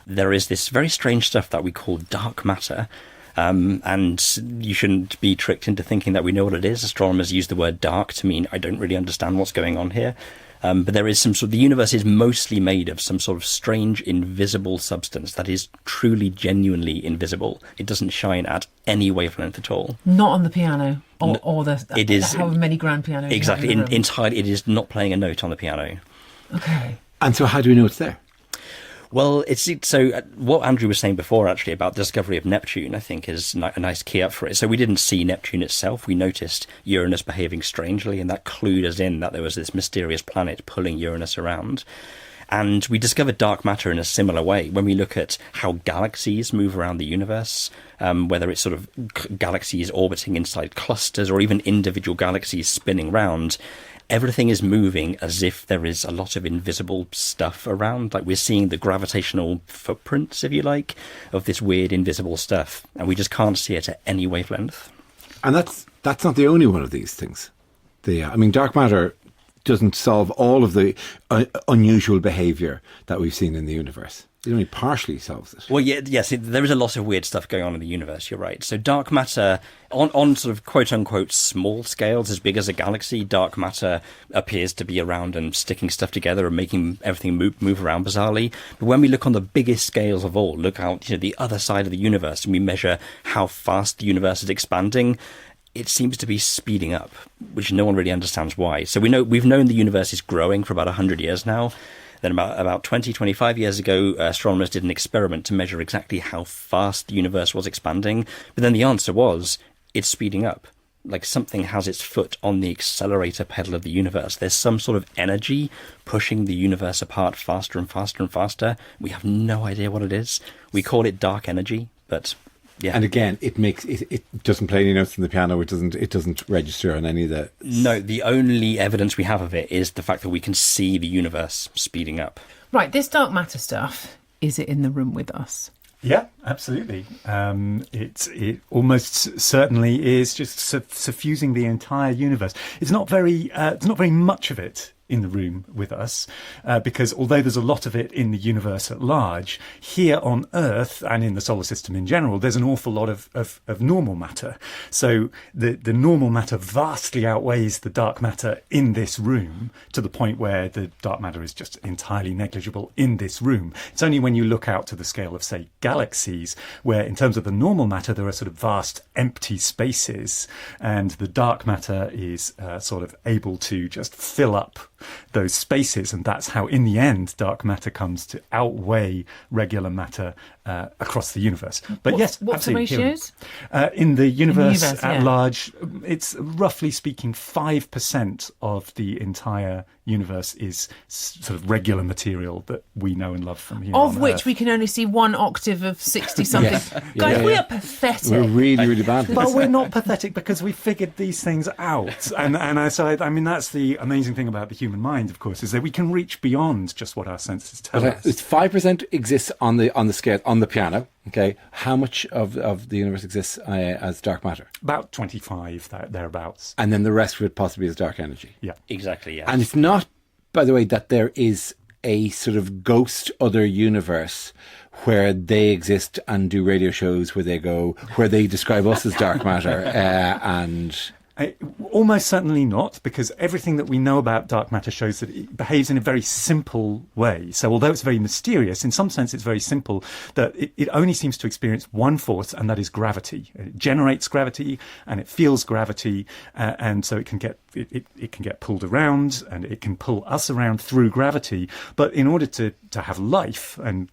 [SPEAKER 17] There is this very strange stuff that we call dark matter, and you shouldn't be tricked into thinking that we know what it is. Astronomers use the word dark to mean I don't really understand what's going on here. But there is the universe is mostly made of some sort of strange invisible substance that is truly, genuinely invisible. It doesn't shine at any wavelength at all.
[SPEAKER 5] Not on the piano or
[SPEAKER 17] it is
[SPEAKER 5] however many grand pianos.
[SPEAKER 17] Exactly, entirely. It is not playing a note on the piano.
[SPEAKER 5] Okay.
[SPEAKER 6] And so how do we know it's there?
[SPEAKER 17] Well, what Andrew was saying before, actually, about the discovery of Neptune, I think is a nice key up for it. So we didn't see Neptune itself. We noticed Uranus behaving strangely, and that clued us in that there was this mysterious planet pulling Uranus around. And we discovered dark matter in a similar way. When we look at how galaxies move around the universe, whether it's sort of galaxies orbiting inside clusters or even individual galaxies spinning round, everything is moving as if there is a lot of invisible stuff around. Like we're seeing the gravitational footprints, if you like, of this weird invisible stuff. And we just can't see it at any wavelength.
[SPEAKER 6] And that's not the only one of these things. Dark matter doesn't solve all of the unusual behaviour that we've seen in the universe. It only partially solves it.
[SPEAKER 17] Well, yes, there is a lot of weird stuff going on in the universe, you're right. So dark matter, on sort of quote-unquote small scales, as big as a galaxy, dark matter appears to be around and sticking stuff together and making everything move around bizarrely. But when we look on the biggest scales of all, look out the other side of the universe, and we measure how fast the universe is expanding, it seems to be speeding up, which no one really understands why. So we've known the universe is growing for about 100 years now. Then about 20, 25 years ago, astronomers did an experiment to measure exactly how fast the universe was expanding. But then the answer was, it's speeding up. Like something has its foot on the accelerator pedal of the universe. There's some sort of energy pushing the universe apart faster and faster and faster. We have no idea what it is. We call it dark energy, but... yeah.
[SPEAKER 6] And again, it doesn't play any notes on the piano. It doesn't register on any of the...
[SPEAKER 17] No, the only evidence we have of it is the fact that we can see the universe speeding up.
[SPEAKER 5] Right, this dark matter stuff, is it in the room with us?
[SPEAKER 18] Yeah, absolutely. It almost certainly is just suffusing the entire universe. It's not very much of it in the room with us, because although there's a lot of it in the universe at large, here on Earth and in the solar system in general, there's an awful lot of normal matter. So the normal matter vastly outweighs the dark matter in this room, to the point where the dark matter is just entirely negligible in this room. It's only when you look out to the scale of, say, galaxies, where in terms of the normal matter, there are sort of vast empty spaces, and the dark matter is sort of able to just fill up those spaces, and that's how in the end dark matter comes to outweigh regular matter across the universe. But
[SPEAKER 5] what's the ratios?
[SPEAKER 18] In the universe
[SPEAKER 5] yeah.
[SPEAKER 18] at large, it's roughly speaking 5% of the entire universe is sort of regular material that we know and love from here
[SPEAKER 5] Of
[SPEAKER 18] on
[SPEAKER 5] which
[SPEAKER 18] Earth.
[SPEAKER 5] we can only see 1 octave of 60-something.
[SPEAKER 6] Yes.
[SPEAKER 5] Guys,
[SPEAKER 6] Yeah.
[SPEAKER 5] we are pathetic.
[SPEAKER 6] We're really, really bad.
[SPEAKER 18] But we're not pathetic because we figured these things out. And I mean, that's the amazing thing about the human mind, of course, is that we can reach beyond just what our senses tell us.
[SPEAKER 6] It's 5% exists on the scale, on the piano. Okay, how much of the universe exists as dark matter?
[SPEAKER 18] About 25, thereabouts.
[SPEAKER 6] And then the rest of it possibly is dark energy.
[SPEAKER 18] Yeah,
[SPEAKER 17] exactly. Yeah,
[SPEAKER 6] and it's not, by the way, that there is a sort of ghost other universe where they exist and do radio shows where they describe us as dark matter and.
[SPEAKER 18] Almost certainly not, because everything that we know about dark matter shows that it behaves in a very simple way. So although it's very mysterious, in some sense it's very simple, that it only seems to experience one force, and that is gravity. It generates gravity and it feels gravity, and so it can get pulled around, and it can pull us around through gravity. But in order to have life and,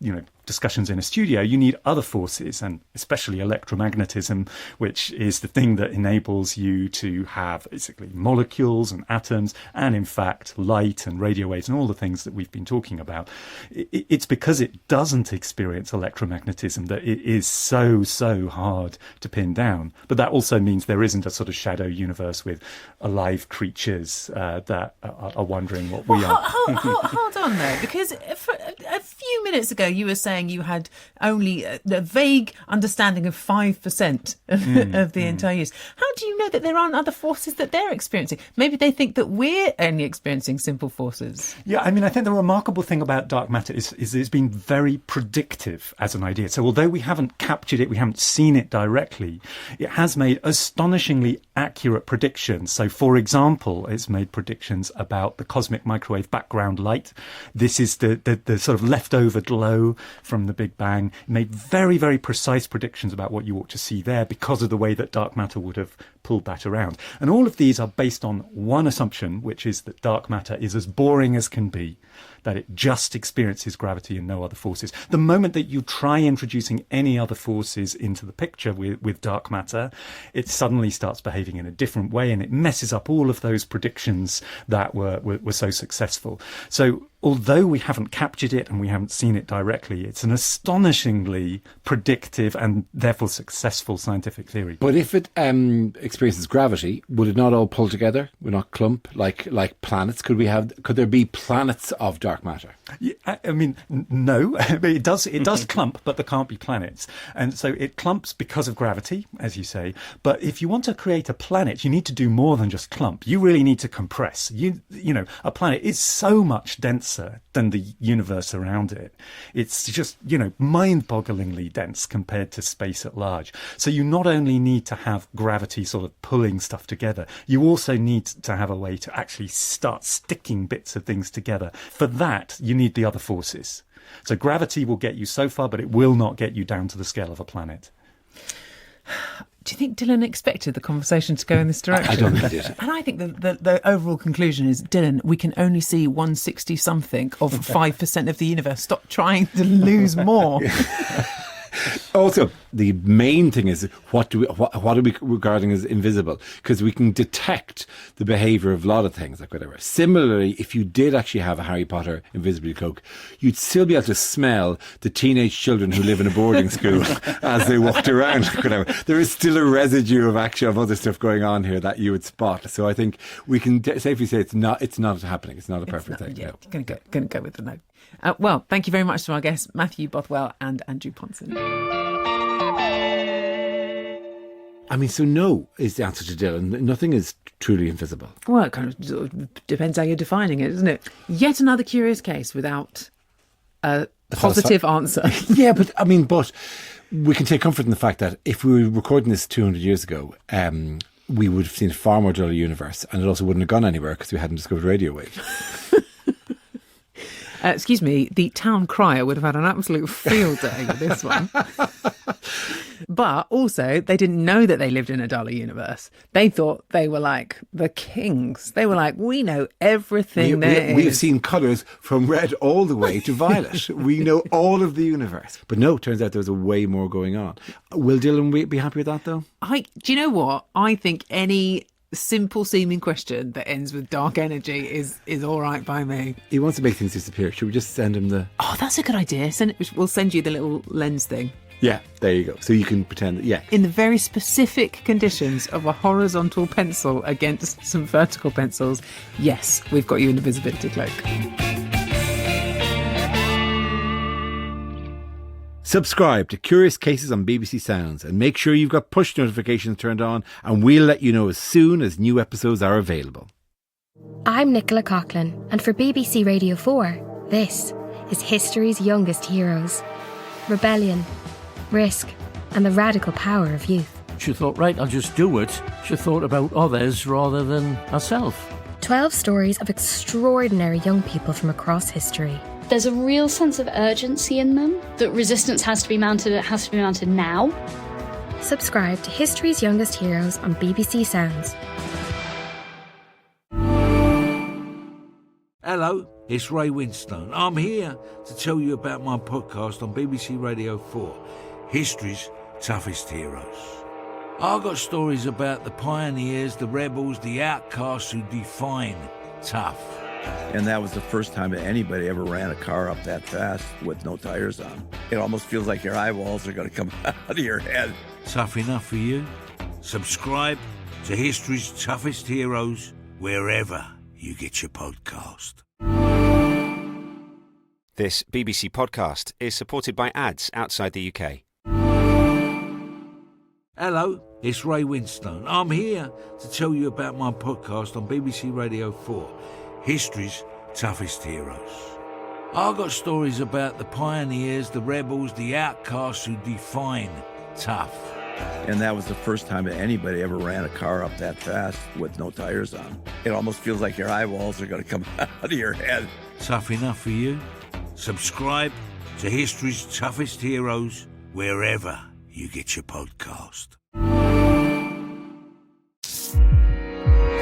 [SPEAKER 18] discussions in a studio, you need other forces, and especially electromagnetism, which is the thing that enables you to have basically molecules and atoms, and in fact light and radio waves and all the things that we've been talking about. It's because it doesn't experience electromagnetism that it is so hard to pin down. But that also means there isn't a sort of shadow universe with alive creatures that are wondering what we are.
[SPEAKER 5] Hold on though, because a few minutes ago you were saying you had only a vague understanding of 5% of the entire use. How do you know that there aren't other forces that they're experiencing? Maybe they think that we're only experiencing simple forces.
[SPEAKER 18] Yeah, I mean, I think the remarkable thing about dark matter is it's been very predictive as an idea. So although we haven't captured it, we haven't seen it directly, it has made astonishingly accurate predictions. So, for example, it's made predictions about the cosmic microwave background light. This is the sort of leftover glow from the Big Bang. It made very, very precise predictions about what you ought to see there because of the way that dark matter would have pulled that around. And all of these are based on one assumption, which is that dark matter is as boring as can be, that it just experiences gravity and no other forces. The moment that you try introducing any other forces into the picture with dark matter, it suddenly starts behaving in a different way, and it messes up all of those predictions that were so successful. So although we haven't captured it and we haven't seen it directly, it's an astonishingly predictive and therefore successful scientific theory.
[SPEAKER 6] But if it experiences gravity, would it not all pull together? Would not clump like planets? Could there be planets of dark matter?
[SPEAKER 18] Yeah, I mean, no, it does clump, but there can't be planets. And so it clumps because of gravity, as you say. But if you want to create a planet, you need to do more than just clump. You really need to compress. You know, a planet is so much denser than the universe around it. It's just, mind-bogglingly dense compared to space at large. So you not only need to have gravity sort of pulling stuff together, you also need to have a way to actually start sticking bits of things together. For that, you need the other forces. So gravity will get you so far, but it will not get you down to the scale of a planet.
[SPEAKER 5] Do you think Dylan expected the conversation to go in this direction?
[SPEAKER 6] I don't think he did.
[SPEAKER 5] And I think the overall conclusion is, Dylan, we can only see 160-something of 5% of the universe. Stop trying to lose more.
[SPEAKER 6] Also, the main thing is what are we regarding as invisible? Because we can detect the behaviour of a lot of things, like whatever. Similarly, if you did actually have a Harry Potter invisibility cloak, you'd still be able to smell the teenage children who live in a boarding school as they walked around. Whatever. There is still a residue of other stuff going on here that you would spot. So I think we can safely say it's not happening. It's not a perfect thing.
[SPEAKER 5] Yeah, no. Going to go with the no. Well, thank you very much to our guests, Matthew Bothwell and Andrew Ponson.
[SPEAKER 6] I mean, so no is the answer to Dylan. Nothing is truly invisible.
[SPEAKER 5] Well, it kind of sort of depends how you're defining it, doesn't it? Yet another curious case without a positive answer.
[SPEAKER 6] Yeah, but we can take comfort in the fact that if we were recording this 200 years ago, we would have seen a far more duller universe, and it also wouldn't have gone anywhere because we hadn't discovered radio waves.
[SPEAKER 5] Excuse me, the town crier would have had an absolute field day with this one. But also, they didn't know that they lived in a duller universe. They thought they were like the kings. They were like, we know everything there is.
[SPEAKER 6] We have seen colours from red all the way to violet. We know all of the universe. But no, turns out there was a way more going on. Will Dylan be happy with that, though?
[SPEAKER 5] Do you know what? I think any simple seeming question that ends with dark energy is all right by me.
[SPEAKER 6] He wants to make things disappear. Should we just send him the...
[SPEAKER 5] Oh, that's a good idea. We'll send you the little lens thing.
[SPEAKER 6] Yeah, there you go. So you can pretend that, yeah.
[SPEAKER 5] In the very specific conditions of a horizontal pencil against some vertical pencils, yes, we've got you an invisibility cloak.
[SPEAKER 6] Subscribe to Curious Cases on BBC Sounds and make sure you've got push notifications turned on, and we'll let you know as soon as new episodes are available.
[SPEAKER 20] I'm Nicola Coughlan, and for BBC Radio 4, this is history's youngest heroes. Rebellion, risk, and the radical power of youth.
[SPEAKER 2] She thought, right, I'll just do it. She thought about others rather than herself.
[SPEAKER 20] 12 stories of extraordinary young people from across history.
[SPEAKER 21] There's a real sense of urgency in them, that resistance has to be mounted, it has to be mounted now.
[SPEAKER 20] Subscribe to History's Youngest Heroes on BBC Sounds.
[SPEAKER 2] Hello, it's Ray Winstone. I'm here to tell you about my podcast on BBC Radio 4, History's Toughest Heroes. I've got stories about the pioneers, the rebels, the outcasts who define tough.
[SPEAKER 3] And that was the first time that anybody ever ran a car up that fast with no tires on. It almost feels like your eyeballs are going to come out of your head.
[SPEAKER 2] Tough enough for you? Subscribe to History's Toughest Heroes wherever you get your podcast.
[SPEAKER 1] This BBC podcast is supported by ads outside the UK.
[SPEAKER 2] Hello, it's Ray Winstone. I'm here to tell you about my podcast on BBC Radio 4, History's Toughest Heroes. I've got stories about the pioneers, the rebels, the outcasts who define tough.
[SPEAKER 3] And that was the first time that anybody ever ran a car up that fast with no tires on. It almost feels like your eyeballs are going to come out of your head.
[SPEAKER 2] Tough enough for you? Subscribe to History's Toughest Heroes wherever you get your podcast.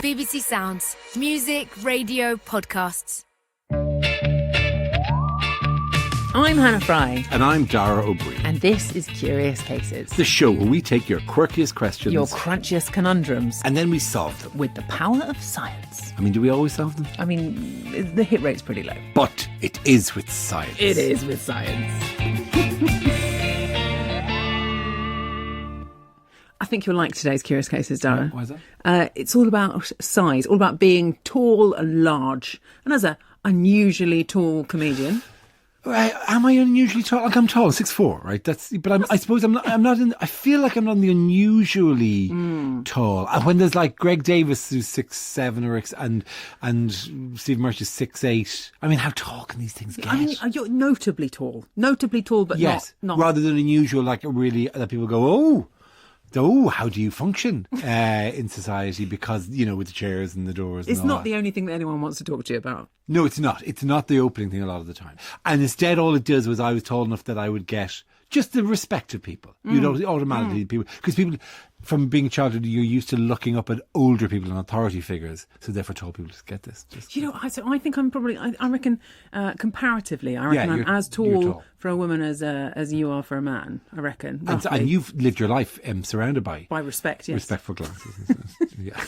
[SPEAKER 4] BBC Sounds. Music, radio, podcasts.
[SPEAKER 5] I'm Hannah Fry.
[SPEAKER 6] And I'm Dara O'Brien.
[SPEAKER 5] And this is Curious Cases.
[SPEAKER 6] The show where we take your quirkiest questions,
[SPEAKER 5] your crunchiest conundrums,
[SPEAKER 6] and then we solve them.
[SPEAKER 5] With the power of science.
[SPEAKER 6] I mean, do we always solve them?
[SPEAKER 5] I mean, the hit rate's pretty low.
[SPEAKER 6] But it is with science.
[SPEAKER 5] It is with science. I think you'll like today's Curious Cases, Dara.
[SPEAKER 6] Why is that?
[SPEAKER 5] It's all about size, all about being tall and large. And as an unusually tall comedian...
[SPEAKER 6] Am I unusually tall? Like, I'm tall, 6'4", right? I suppose I'm not in. I feel like I'm not in the unusually tall. And when there's like Greg Davis who's 6'7", and Steve Marsh is 6'8". I mean, how tall can these things get?
[SPEAKER 5] I mean, you're notably tall, but
[SPEAKER 6] yes,
[SPEAKER 5] not
[SPEAKER 6] rather than unusual, like really that people go, oh, how do you function in society? Because, with the chairs and the doors.
[SPEAKER 5] It's
[SPEAKER 6] and all
[SPEAKER 5] not the only thing that anyone wants to talk to you about.
[SPEAKER 6] No, it's not. It's not the opening thing a lot of the time. And instead, all it does was I was tall enough that I would get just the respect of people. You'd automatically people, because people, from being a child, you're used to looking up at older people and authority figures. So therefore, tall people just get this.
[SPEAKER 5] I think I'm probably. I reckon comparatively, I'm as tall for a woman as you are for a man. I reckon.
[SPEAKER 6] And you've lived your life surrounded by
[SPEAKER 5] respect. Yes,
[SPEAKER 6] respectful glasses. Yeah.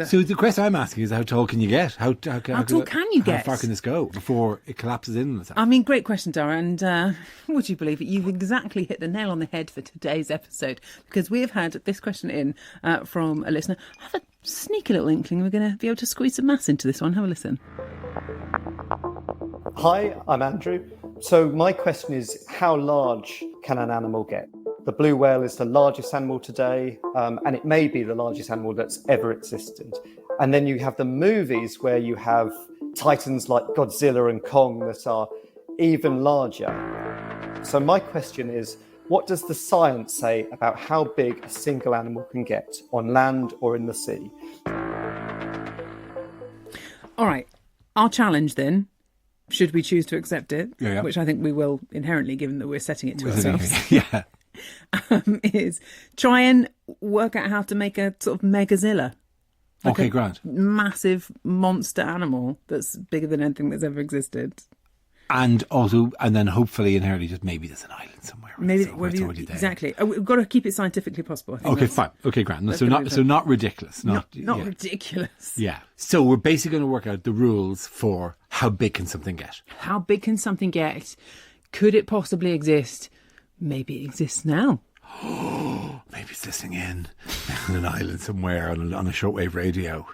[SPEAKER 6] So the question I'm asking is, how tall can you get? How tall can you get? How far can this go before it collapses in?
[SPEAKER 5] I mean, great question, Dara. And would you believe it? You've exactly hit the nail on the head for today's episode, because we have had this question in from a listener. I have a sneaky little inkling we're going to be able to squeeze some maths into this one. Have a listen.
[SPEAKER 22] Hi, I'm Andrew. So my question is, how large can an animal get?
[SPEAKER 7] The blue whale is the largest animal today, and it may be the largest animal that's ever existed. And then you have the movies where you have titans like Godzilla and Kong that are even larger. So my question is, what does the science say about how big a single animal can get on land or in the sea?
[SPEAKER 5] All right, our challenge then, should we choose to accept it, which I think we will inherently, given that we're setting it to ourselves, is try and work out how to make a sort of megazilla. Like
[SPEAKER 6] okay, grand.
[SPEAKER 5] Massive monster animal that's bigger than anything that's ever existed.
[SPEAKER 6] And then hopefully inherently just maybe there's an island somewhere. Right?
[SPEAKER 5] Maybe
[SPEAKER 6] so it's already there.
[SPEAKER 5] Exactly. We've got to keep it scientifically possible. I think
[SPEAKER 6] okay, fine. Okay, grand. So not ridiculous.
[SPEAKER 5] Not ridiculous.
[SPEAKER 6] Yeah. So we're basically going to work out the rules for how big can something get.
[SPEAKER 5] How big can something get? Could it possibly exist? Maybe it exists now.
[SPEAKER 6] Maybe it's listening in on an island somewhere on a shortwave radio.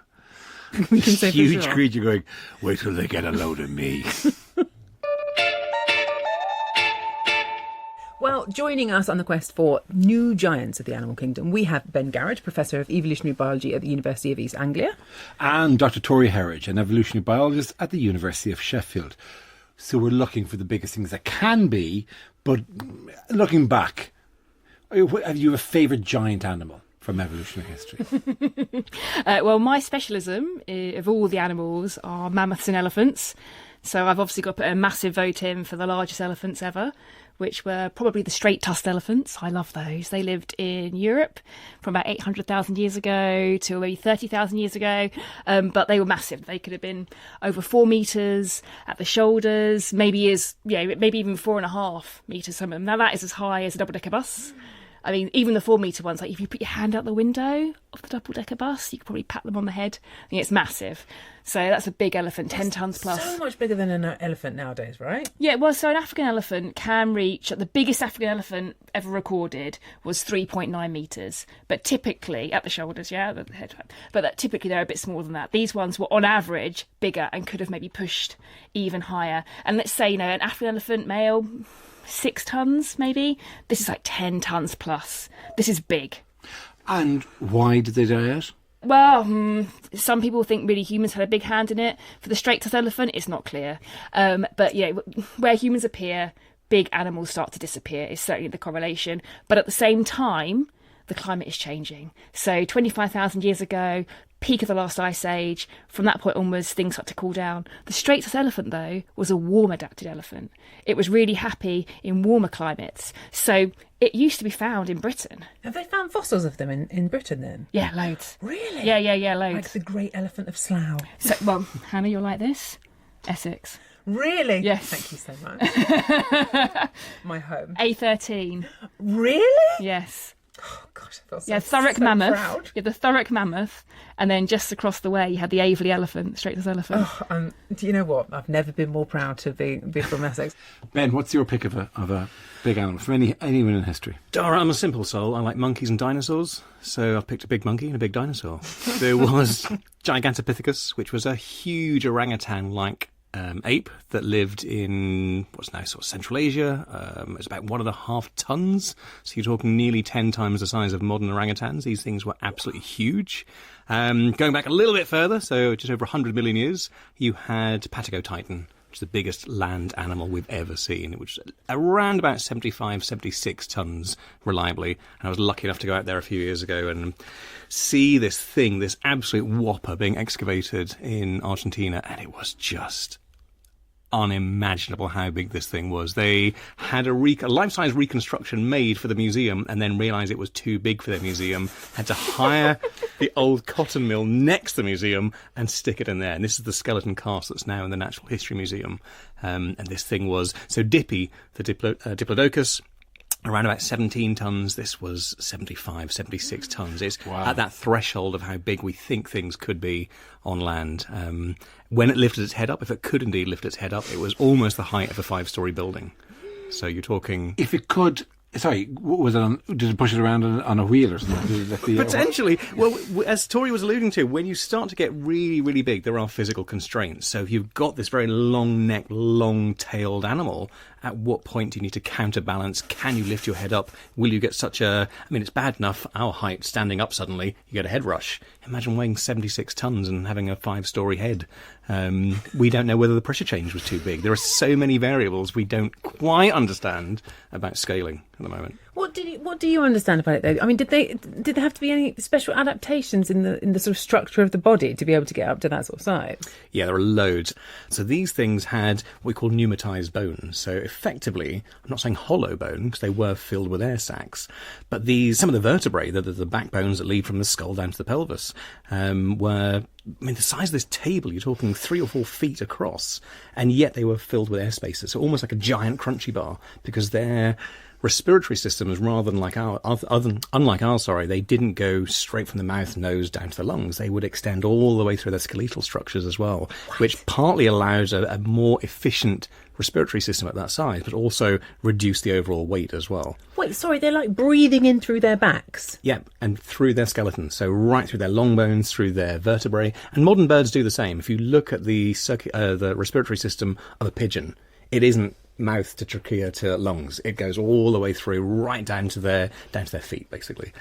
[SPEAKER 5] We can say
[SPEAKER 6] huge
[SPEAKER 5] for sure.
[SPEAKER 6] creature going, wait till they get a load of me.
[SPEAKER 5] Well, joining us on the quest for new giants of the animal kingdom, we have Ben Garrett, Professor of Evolutionary Biology at the University of East Anglia.
[SPEAKER 6] And Dr. Tori Herridge, an evolutionary biologist at the University of Sheffield. So we're looking for the biggest things that can be, but looking back, have you a favourite giant animal from evolutionary history?
[SPEAKER 22] Well, my specialism of all the animals are mammoths and elephants. So I've obviously got to put a massive vote in for the largest elephants ever, which were probably the straight-tusked elephants. I love those. They lived in Europe from about 800,000 years ago to maybe 30,000 years ago, but they were massive. They could have been over 4 metres at the shoulders, maybe even 4.5 metres, some of them. Now that is as high as a double-decker bus. I mean, even the 4 metre ones, like if you put your hand out the window of the double-decker bus, you could probably pat them on the head. I think it's massive. So that's a big elephant, 10 tonnes plus.
[SPEAKER 5] So much bigger than an elephant nowadays, right?
[SPEAKER 22] Yeah, well, so an African elephant can reach, the biggest African elephant ever recorded was 3.9 metres. But typically, at the shoulders, the head, but typically they're a bit smaller than that. These ones were on average bigger and could have maybe pushed even higher. And let's say, an African elephant male, 6 tonnes maybe. This is like 10 tonnes plus. This is big.
[SPEAKER 6] And why did they die out?
[SPEAKER 22] Well, some people think really humans had a big hand in it. For the straight-tusked elephant, it's not clear. But yeah, where humans appear, big animals start to disappear is certainly the correlation. But at the same time, the climate is changing. So 25,000 years ago, peak of the last ice age, from that point onwards, things start to cool down. The straight-tusked elephant, though, was a warm-adapted elephant. It was really happy in warmer climates. So it used to be found in Britain.
[SPEAKER 5] Have they found fossils of them in Britain then?
[SPEAKER 22] Yeah, loads.
[SPEAKER 5] Really?
[SPEAKER 22] Yeah, loads.
[SPEAKER 5] Like the great elephant of Slough.
[SPEAKER 22] So, well, Hannah, you're like this. Essex.
[SPEAKER 5] Really?
[SPEAKER 22] Yes.
[SPEAKER 5] Thank you so much. My home.
[SPEAKER 22] A13.
[SPEAKER 5] Really?
[SPEAKER 22] Yes.
[SPEAKER 5] Oh, gosh, I feel
[SPEAKER 22] Thurrock
[SPEAKER 5] so
[SPEAKER 22] mammoth.
[SPEAKER 5] proud.
[SPEAKER 22] You had the Thurrock mammoth, and then just across the way you had the Aveley elephant, straight-tusked elephant.
[SPEAKER 5] Oh, do you know what? I've never been more proud to be from Essex.
[SPEAKER 6] Ben, what's your pick of a big animal from anyone in history?
[SPEAKER 1] Dara, I'm a simple soul. I like monkeys and dinosaurs, so I've picked a big monkey and a big dinosaur. There was Gigantopithecus, which was a huge orangutan-like ape that lived in what's now sort of Central Asia. It's about 1.5 tons, so you're talking nearly 10 times the size of modern orangutans. These things were absolutely huge. Going back a little bit further, so just over 100 million years, you had Patagotitan, which is the biggest land animal we've ever seen. It was around about 75, 76 tons reliably. And I was lucky enough to go out there a few years ago and see this thing, this absolute whopper being excavated in Argentina. And it was just unimaginable how big this thing was. They had a life-size reconstruction made for the museum and then realised it was too big for their museum, had to hire the old cotton mill next to the museum and stick it in there. And this is the skeleton cast that's now in the Natural History Museum. And this thing was, so Dippy, the Diplodocus, around about 17 tonnes. This was 75, 76 tonnes. It's at that threshold of how big we think things could be on land. When it lifted its head up, if it could indeed lift its head up, it was almost the height of a 5-storey building. So you're talking...
[SPEAKER 6] If it could Sorry, was it on? Did it push it around on a wheel or something?
[SPEAKER 1] Potentially. Well, as Tori was alluding to, when you start to get really, really big, there are physical constraints. So if you've got this very long-necked, long-tailed animal, at what point do you need to counterbalance? Can you lift your head up? Will you get such a... I mean, it's bad enough, our height, standing up suddenly, you get a head rush. Imagine weighing 76 tons and having a 5-story head. We don't know whether the pressure change was too big. There are so many variables we don't quite understand about scaling at the moment.
[SPEAKER 5] What do you understand about it though? I mean, did there have to be any special adaptations in the sort of structure of the body to be able to get up to that sort of size?
[SPEAKER 1] Yeah, there are loads. So these things had what we call pneumatized bones. So effectively, I'm not saying hollow bone because they were filled with air sacs, but some of the vertebrae, the backbones that lead from the skull down to the pelvis, were, I mean, the size of this table, you're talking 3 or 4 feet across, and yet they were filled with air spaces. So almost like a giant crunchy bar, because their respiratory systems, rather than unlike ours, they didn't go straight from the mouth, nose down to the lungs. They would extend all the way through their skeletal structures as well, which partly allows a more efficient respiratory system at that size, but also reduce the overall weight as well.
[SPEAKER 5] Wait, sorry, they're like breathing in through their backs?
[SPEAKER 1] Yeah, and through their skeletons, so right through their long bones, through their vertebrae. And modern birds do the same. If you look at the respiratory system of a pigeon, it isn't mouth to trachea to lungs. It goes all the way through, right down to their feet, basically,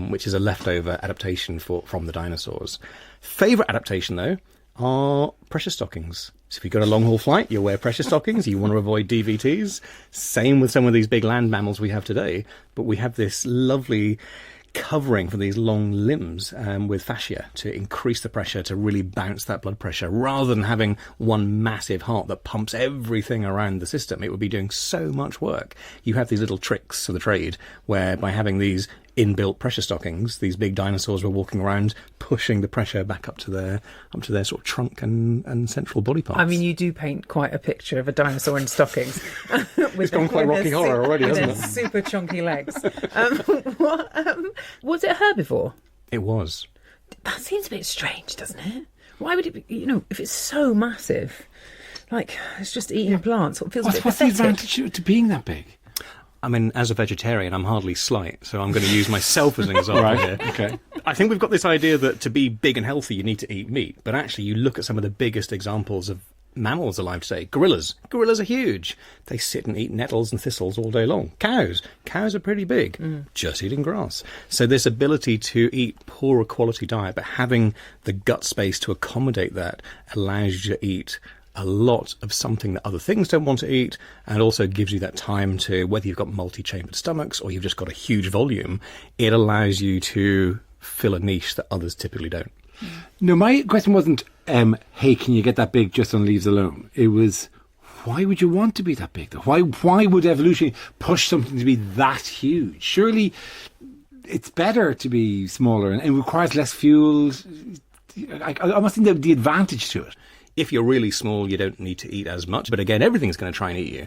[SPEAKER 1] which is a leftover adaptation from the dinosaurs. Favourite adaptation, though, are pressure stockings. So if you've got a long-haul flight, you'll wear pressure stockings. You want to avoid DVTs. Same with some of these big land mammals we have today. But we have this lovely covering for these long limbs with fascia to increase the pressure, to really bounce that blood pressure, rather than having one massive heart that pumps everything around the system. It would be doing so much work. You have these little tricks of the trade where by having these inbuilt pressure stockings, these big dinosaurs were walking around pushing the pressure back up to their sort of trunk and central body parts.
[SPEAKER 5] I mean, you do paint quite a picture of a dinosaur in stockings.
[SPEAKER 1] It's gone quite Rocky Horror already, hasn't it?
[SPEAKER 5] Super chunky legs. Was it a herbivore?
[SPEAKER 1] It was.
[SPEAKER 5] That seems a bit strange, doesn't it? Why would it be, if it's so massive, like it's just eating plants, it feels a bit pathetic.
[SPEAKER 6] What's the advantage to being that big?
[SPEAKER 1] I mean, as a vegetarian, I'm hardly slight, so I'm going to use myself as an example here.
[SPEAKER 6] Okay.
[SPEAKER 1] I think we've got this idea that to be big and healthy, you need to eat meat. But actually, you look at some of the biggest examples of mammals alive today. Gorillas. Gorillas are huge. They sit and eat nettles and thistles all day long. Cows are pretty big, just eating grass. So this ability to eat poorer quality diet, but having the gut space to accommodate that, allows you to eat a lot of something that other things don't want to eat, and also gives you that time to, whether you've got multi-chambered stomachs or you've just got a huge volume, it allows you to fill a niche that others typically don't.
[SPEAKER 6] No, my question wasn't, hey, can you get that big just on leaves alone? It was, why would you want to be that big, though? Why would evolution push something to be that huge? Surely it's better to be smaller and it requires less fuel. I must think that would be the advantage to it.
[SPEAKER 1] If you're really small, you don't need to eat as much. But again, everything's going to try and eat you.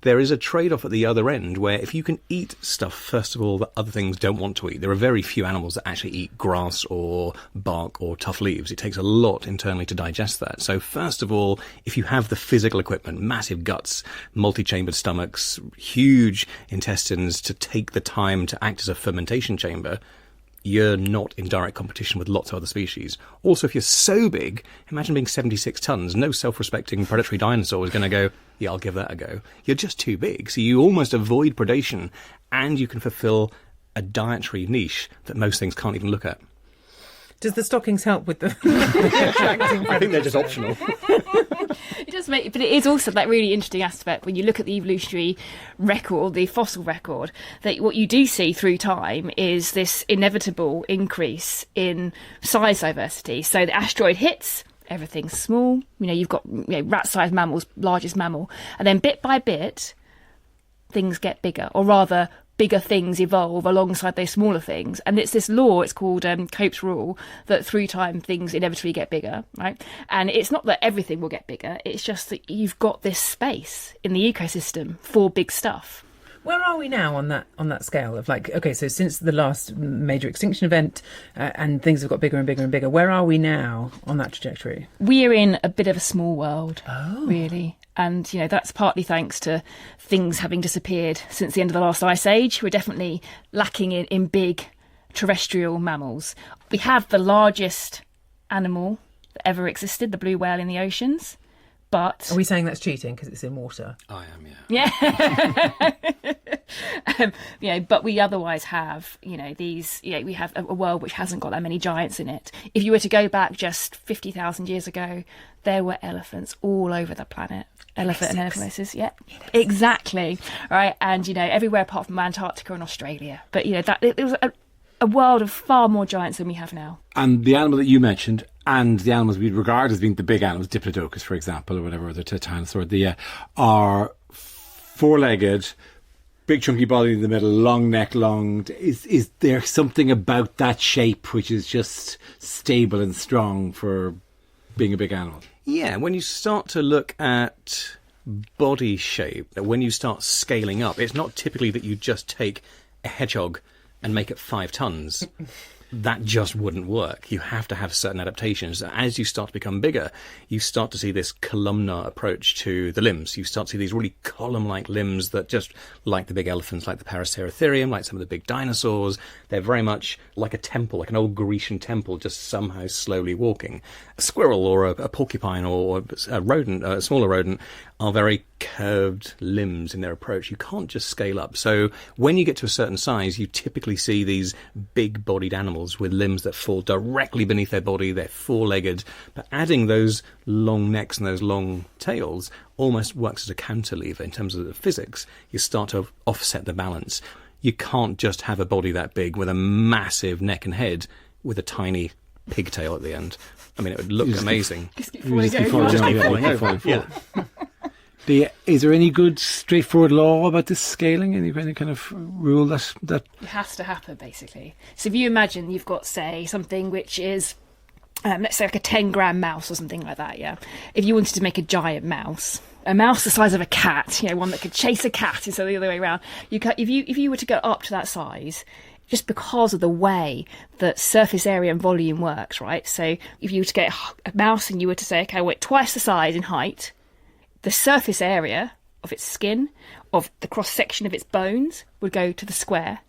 [SPEAKER 1] There is a trade-off at the other end where if you can eat stuff, first of all, that other things don't want to eat. There are very few animals that actually eat grass or bark or tough leaves. It takes a lot internally to digest that. So first of all, if you have the physical equipment, massive guts, multi-chambered stomachs, huge intestines to take the time to act as a fermentation chamber, you're not in direct competition with lots of other species. Also, if you're so big, imagine being 76 tons. No self-respecting predatory dinosaur is going to go, yeah, I'll give that a go. You're just too big. So you almost avoid predation, and you can fulfill a dietary niche that most things can't even look at.
[SPEAKER 5] Does the stockings help with the attracting?
[SPEAKER 1] I think they're just optional.
[SPEAKER 22] It does make, but it is also that really interesting aspect when you look at the evolutionary record, the fossil record, that what you do see through time is this inevitable increase in size diversity. So the asteroid hits, everything's small. You've got rat-sized mammals, largest mammal, and then bit by bit, things get bigger, or rather, bigger things evolve alongside those smaller things. And it's this law, it's called Cope's rule, that through time things inevitably get bigger, right? And it's not that everything will get bigger, it's just that you've got this space in the ecosystem for big stuff.
[SPEAKER 5] Where are we now on that scale of like, okay, so since the last major extinction event and things have got bigger and bigger and bigger, where are we now on that trajectory?
[SPEAKER 22] We're in a bit of a small world, really. And, that's partly thanks to things having disappeared since the end of the last ice age. We're definitely lacking in big terrestrial mammals. We have the largest animal that ever existed, the blue whale in the oceans. But
[SPEAKER 5] are we saying that's cheating because it's in water?
[SPEAKER 1] I am, yeah.
[SPEAKER 22] Yeah. But we otherwise have, these. We have a world which hasn't got that many giants in it. If you were to go back just 50,000 years ago, there were elephants all over the planet. Elephant and elephant races, yeah, exactly, right. And everywhere apart from Antarctica and Australia. But that it was a world of far more giants than we have now.
[SPEAKER 6] And the animal that you mentioned, and the animals we regard as being the big animals, Diplodocus, for example, or whatever, the titanosaur, are four-legged, big chunky body in the middle, long neck, long. Is there something about that shape which is just stable and strong for being a big animal?
[SPEAKER 1] Yeah, when you start to look at body shape, when you start scaling up, it's not typically that you just take a hedgehog and make it 5 tons. That just wouldn't work. You have to have certain adaptations. As you start to become bigger, you start to see this columnar approach to the limbs. You start to see these really column-like limbs that just, like the big elephants, like the Paraceratherium, like some of the big dinosaurs, they're very much like a temple, like an old Grecian temple, just somehow slowly walking. A squirrel or a porcupine or a rodent, a smaller rodent, are very curved limbs in their approach. You can't just scale up. So when you get to a certain size, you typically see these big-bodied animals with limbs that fall directly beneath their body. They're four-legged. But adding those long necks and those long tails almost works as a counterlever in terms of the physics. You start to offset the balance. You can't just have a body that big with a massive neck and head with a tiny pigtail at the end. I mean, it would look amazing.
[SPEAKER 22] Just keep falling over.
[SPEAKER 6] Is there any good straightforward law about this scaling? Any kind of rule that
[SPEAKER 22] it has to happen, basically? So if you imagine you've got, say, something which is, let's say, like a 10-gram mouse or something like that. Yeah. If you wanted to make a giant mouse, a mouse the size of a cat, one that could chase a cat instead of the other way around, if you were to go up to that size, just because of the way that surface area and volume works, right? So if you were to get a mouse and you were to say, okay, wait, twice the size in height, the surface area of its skin, of the cross-section of its bones, would go to the square,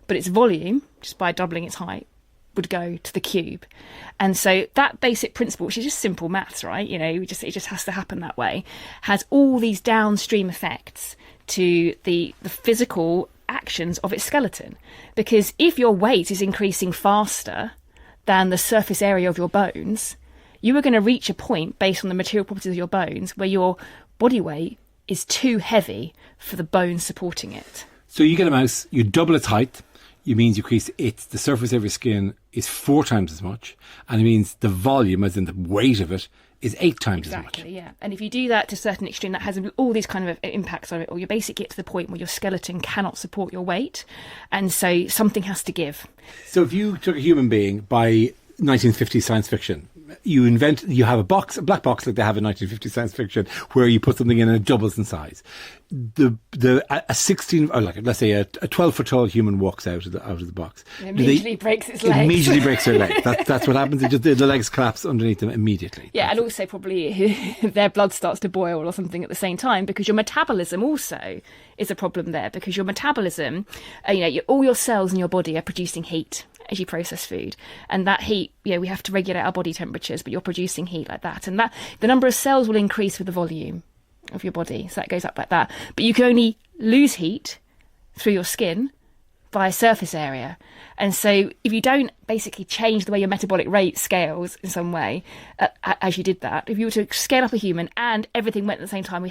[SPEAKER 22] but its volume, just by doubling its height, would go to the cube. And so that basic principle, which is just simple maths, right? It just has to happen that way, has all these downstream effects to the physical actions of its skeleton. Because if your weight is increasing faster than the surface area of your bones, you are going to reach a point based on the material properties of your bones where your body weight is too heavy for the bones supporting it.
[SPEAKER 6] So you get a mouse, you double its height, it means you increase the surface of your skin is 4 times as much, and it means the volume, as in the weight of it, is 8 times as much.
[SPEAKER 22] Exactly, yeah. And if you do that to a certain extreme, that has all these kind of impacts on it, or you basically get to the point where your skeleton cannot support your weight, and so something has to give.
[SPEAKER 6] So if you took a human being by 1950s science fiction, you have a black box like they have in 1950s science fiction, where you put something in and it doubles in size. A 16, or like let's say a 12 foot tall human walks out of the box.
[SPEAKER 22] It immediately breaks its legs.
[SPEAKER 6] Immediately breaks their legs. That's what happens. The legs collapse underneath them immediately.
[SPEAKER 22] Yeah, and also probably their blood starts to boil or something at the same time, because your metabolism also is a problem there, because your metabolism, all your cells in your body are producing heat as you process food, and that heat, we have to regulate our body temperatures, but you're producing heat like that, and that the number of cells will increase with the volume of your body, so that goes up like that. But you can only lose heat through your skin by surface area, and so if you don't basically change the way your metabolic rate scales in some way, as you did that, if you were to scale up a human and everything went at the same time, we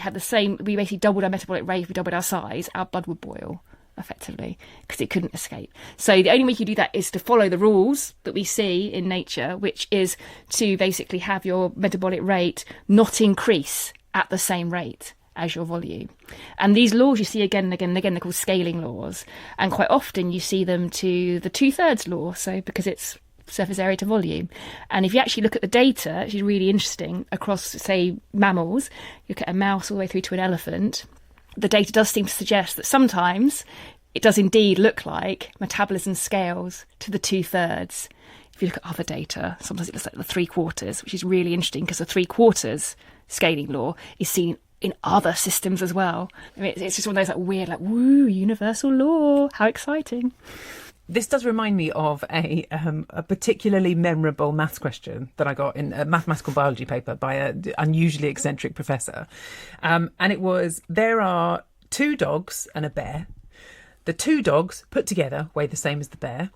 [SPEAKER 22] basically doubled our metabolic rate, we doubled our size, our blood would boil effectively, because it couldn't escape. So the only way you do that is to follow the rules that we see in nature, which is to basically have your metabolic rate not increase at the same rate as your volume. And these laws you see again and again and again, they're called scaling laws, and quite often you see them to the 2/3 law, so because it's surface area to volume. And if you actually look at the data, which is really interesting, across, say, mammals, you look at a mouse all the way through to an elephant, the data does seem to suggest that sometimes it does indeed look like metabolism scales to the 2/3. If you look at other data, sometimes it looks like the 3/4, which is really interesting because the 3/4 scaling law is seen in other systems as well. I mean, it's just one of those like weird, like, woo, universal law. How exciting.
[SPEAKER 5] This does remind me of a particularly memorable maths question that I got in a mathematical biology paper by an unusually eccentric professor. And it was, there are 2 dogs and a bear. The 2 dogs put together weigh the same as the bear.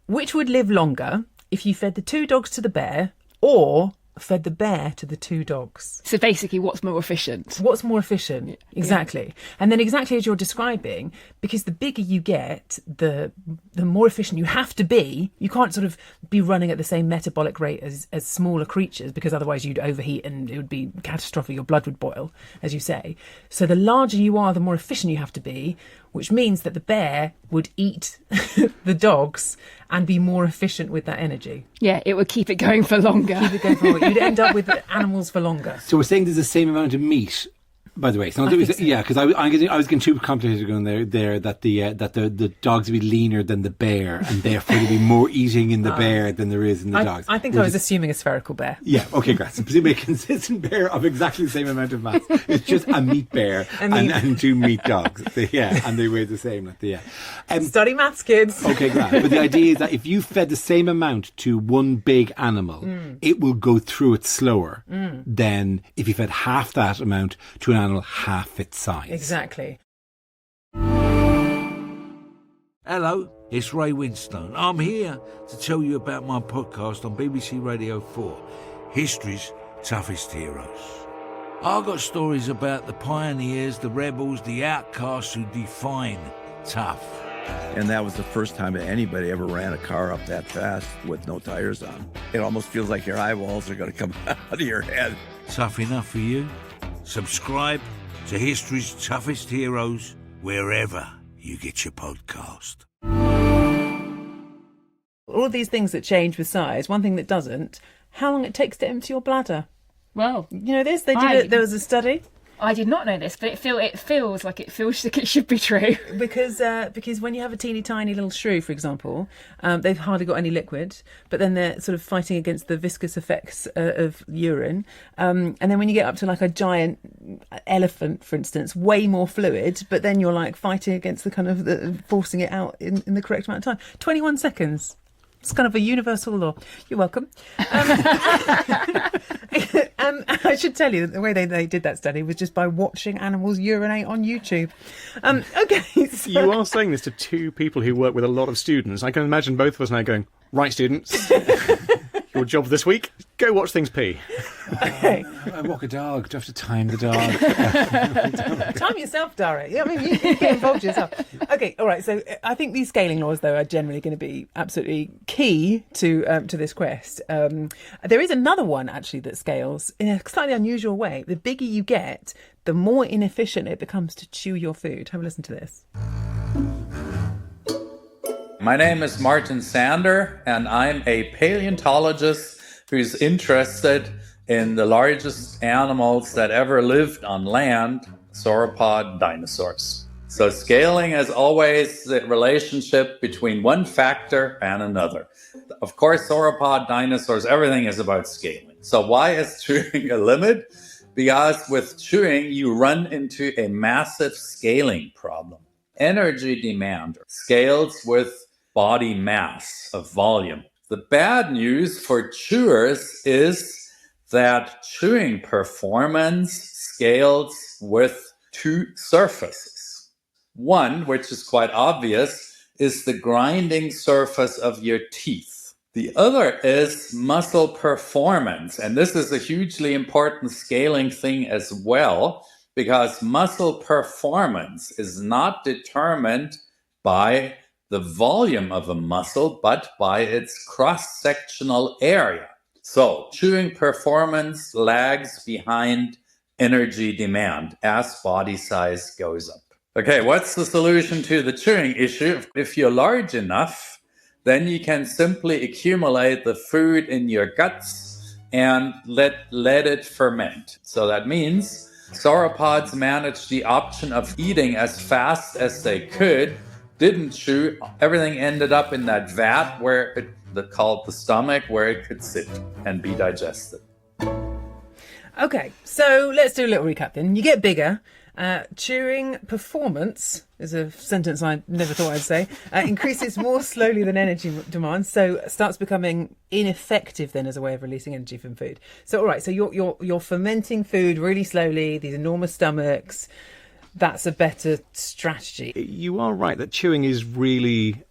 [SPEAKER 5] Which would live longer if you fed the 2 dogs to the bear or fed the bear to the 2 dogs?
[SPEAKER 22] So basically, what's more efficient?
[SPEAKER 5] What's more efficient? Exactly. Yeah. And then exactly as you're describing, because the bigger you get, the more efficient you have to be. You can't sort of be running at the same metabolic rate as smaller creatures, because otherwise you'd overheat and it would be catastrophic. Your blood would boil, as you say. So the larger you are, the more efficient you have to be, which means that the bear would eat the dogs and be more efficient with that energy.
[SPEAKER 22] Yeah, it would keep it going for longer.
[SPEAKER 5] Keep it going for longer. You'd end up with animals for longer.
[SPEAKER 6] So we're saying there's the same amount of meat, by the way. So yeah, because I was getting too complicated going there that the dogs would be leaner than the bear, and therefore there'd be more eating in the bear than there is in the dogs.
[SPEAKER 5] I think I was assuming a spherical bear.
[SPEAKER 6] Yeah, okay, great. So presumably a consistent bear of exactly the same amount of mass. It's just a meat bear and 2 meat dogs. Yeah, and they weigh the same.
[SPEAKER 5] Study maths, kids.
[SPEAKER 6] Okay, great. But the idea is that if you fed the same amount to one big animal, it will go through it slower than if you fed half that amount to an animal half its size.
[SPEAKER 5] Exactly.
[SPEAKER 2] Hello, it's Ray Winstone. I'm here to tell you about my podcast on BBC Radio 4, History's Toughest Heroes. I've got stories about the pioneers, the rebels, the outcasts who define tough.
[SPEAKER 3] And that was the first time that anybody ever ran a car up that fast with no tires on. It almost feels like your eyeballs are going to come out of your head.
[SPEAKER 2] Tough enough for you? Subscribe to History's Toughest Heroes wherever you get your podcast.
[SPEAKER 5] All of these things that change with size, one thing that doesn't, how long it takes to empty your bladder.
[SPEAKER 22] Well,
[SPEAKER 5] you know this? There was a study.
[SPEAKER 22] I did not know this, but it feels like it should be true.
[SPEAKER 5] Because when you have a teeny tiny little shrew, for example, they've hardly got any liquid, but then they're sort of fighting against the viscous effects of urine. And then when you get up to like a giant elephant, for instance, way more fluid, but then you're like fighting against the kind of forcing it out in the correct amount of time. 21 seconds. It's kind of a universal law. You're welcome. I should tell you that the way they did that study was just by watching animals urinate on YouTube. Okay. So...
[SPEAKER 1] You are saying this to 2 people who work with a lot of students. I can imagine both of us now going, right, students, your job this week, go watch things pee.
[SPEAKER 5] Okay.
[SPEAKER 6] I walk a dog. Do I have to time the dog?
[SPEAKER 5] Time yourself, Dara. I mean, you get involved yourself. Okay, all right. So I think these scaling laws, though, are generally going to be absolutely key to this quest. There is another one, actually, that scales in a slightly unusual way. The bigger you get, the more inefficient it becomes to chew your food. Have a listen to this.
[SPEAKER 10] My name is Martin Sander, and I'm a paleontologist who's interested in the largest animals that ever lived on land, sauropod dinosaurs. So scaling is always the relationship between one factor and another. Of course, sauropod dinosaurs, everything is about scaling. So why is chewing a limit? Because with chewing, you run into a massive scaling problem. Energy demand scales with body mass of volume. The bad news for chewers is that chewing performance scales with 2 surfaces. One, which is quite obvious, is the grinding surface of your teeth. The other is muscle performance. And this is a hugely important scaling thing as well, because muscle performance is not determined by the volume of a muscle, but by its cross-sectional area. So chewing performance lags behind energy demand as body size goes up. Okay, what's the solution to the chewing issue? If you're large enough, then you can simply accumulate the food in your guts and let it ferment. So that means Sauropods managed the option of eating as fast as they could, didn't chew. Everything ended up in that vat called the stomach, where it could sit and be digested.
[SPEAKER 5] Okay, so let's do a little recap then. You get bigger. Chewing performance is a sentence I never thought I'd say. Increases more slowly than energy demand, so starts becoming ineffective then as a way of releasing energy from food. So all right, so you're fermenting food really slowly. These enormous stomachs. That's a better strategy.
[SPEAKER 1] You are right that chewing is really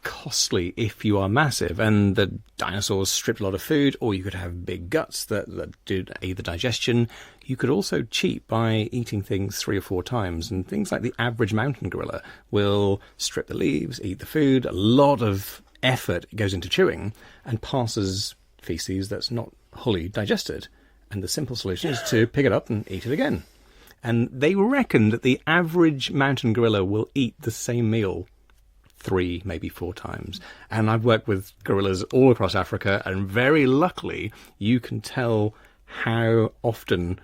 [SPEAKER 1] costly if you are massive, and the dinosaurs stripped a lot of food, or you could have big guts that did either digestion. You could also cheat by eating things 3 or 4 times, and things like the average mountain gorilla will strip the leaves, eat the food. A lot of effort goes into chewing and passes feces that's not wholly digested, and the simple solution is to pick it up and eat it again. And they reckon that the average mountain gorilla will eat the same meal 3, maybe 4 times. And I've worked with gorillas all across Africa, and very luckily you can tell how often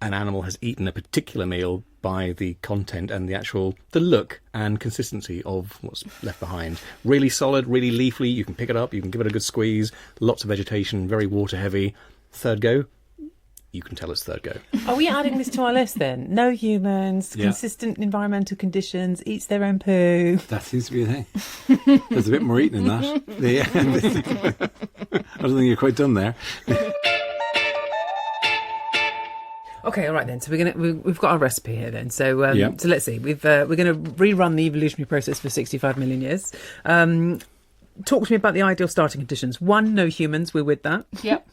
[SPEAKER 1] an animal has eaten a particular meal by the content and the look and consistency of what's left behind. Really solid, really leafy. You can pick it up, you can give it a good squeeze, lots of vegetation, very water heavy. Third go, you can tell it's third go.
[SPEAKER 5] Are we adding this to our list then? No humans, consistent environmental conditions, eats their own poo.
[SPEAKER 6] That seems to be a thing. There's a bit more eating in that. I don't think you're quite done there.
[SPEAKER 5] Okay, all right then. So we've got our recipe here then. So so let's see. We're going to rerun the evolutionary process for 65 million years. Talk to me about the ideal starting conditions. 1, no humans. We're with that.
[SPEAKER 22] Yep.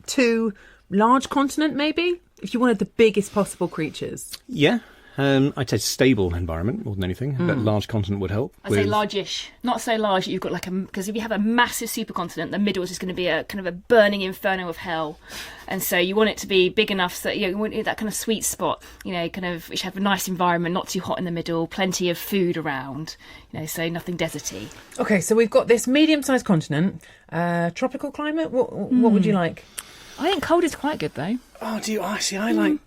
[SPEAKER 5] 2, large continent maybe, if you wanted the biggest possible creatures.
[SPEAKER 1] Yeah. I'd say stable environment more than anything, but large continent would help.
[SPEAKER 22] I'd say large-ish. Not so large that you've got because if you have a massive supercontinent, the middle is just going to be a kind of a burning inferno of hell. And so you want it to be big enough so that you want that kind of sweet spot, kind of which have a nice environment, not too hot in the middle, plenty of food around, so nothing deserty.
[SPEAKER 5] Okay, so we've got this medium-sized continent, tropical climate. What would you like?
[SPEAKER 22] I think cold is quite good though.
[SPEAKER 1] Oh, do you? I like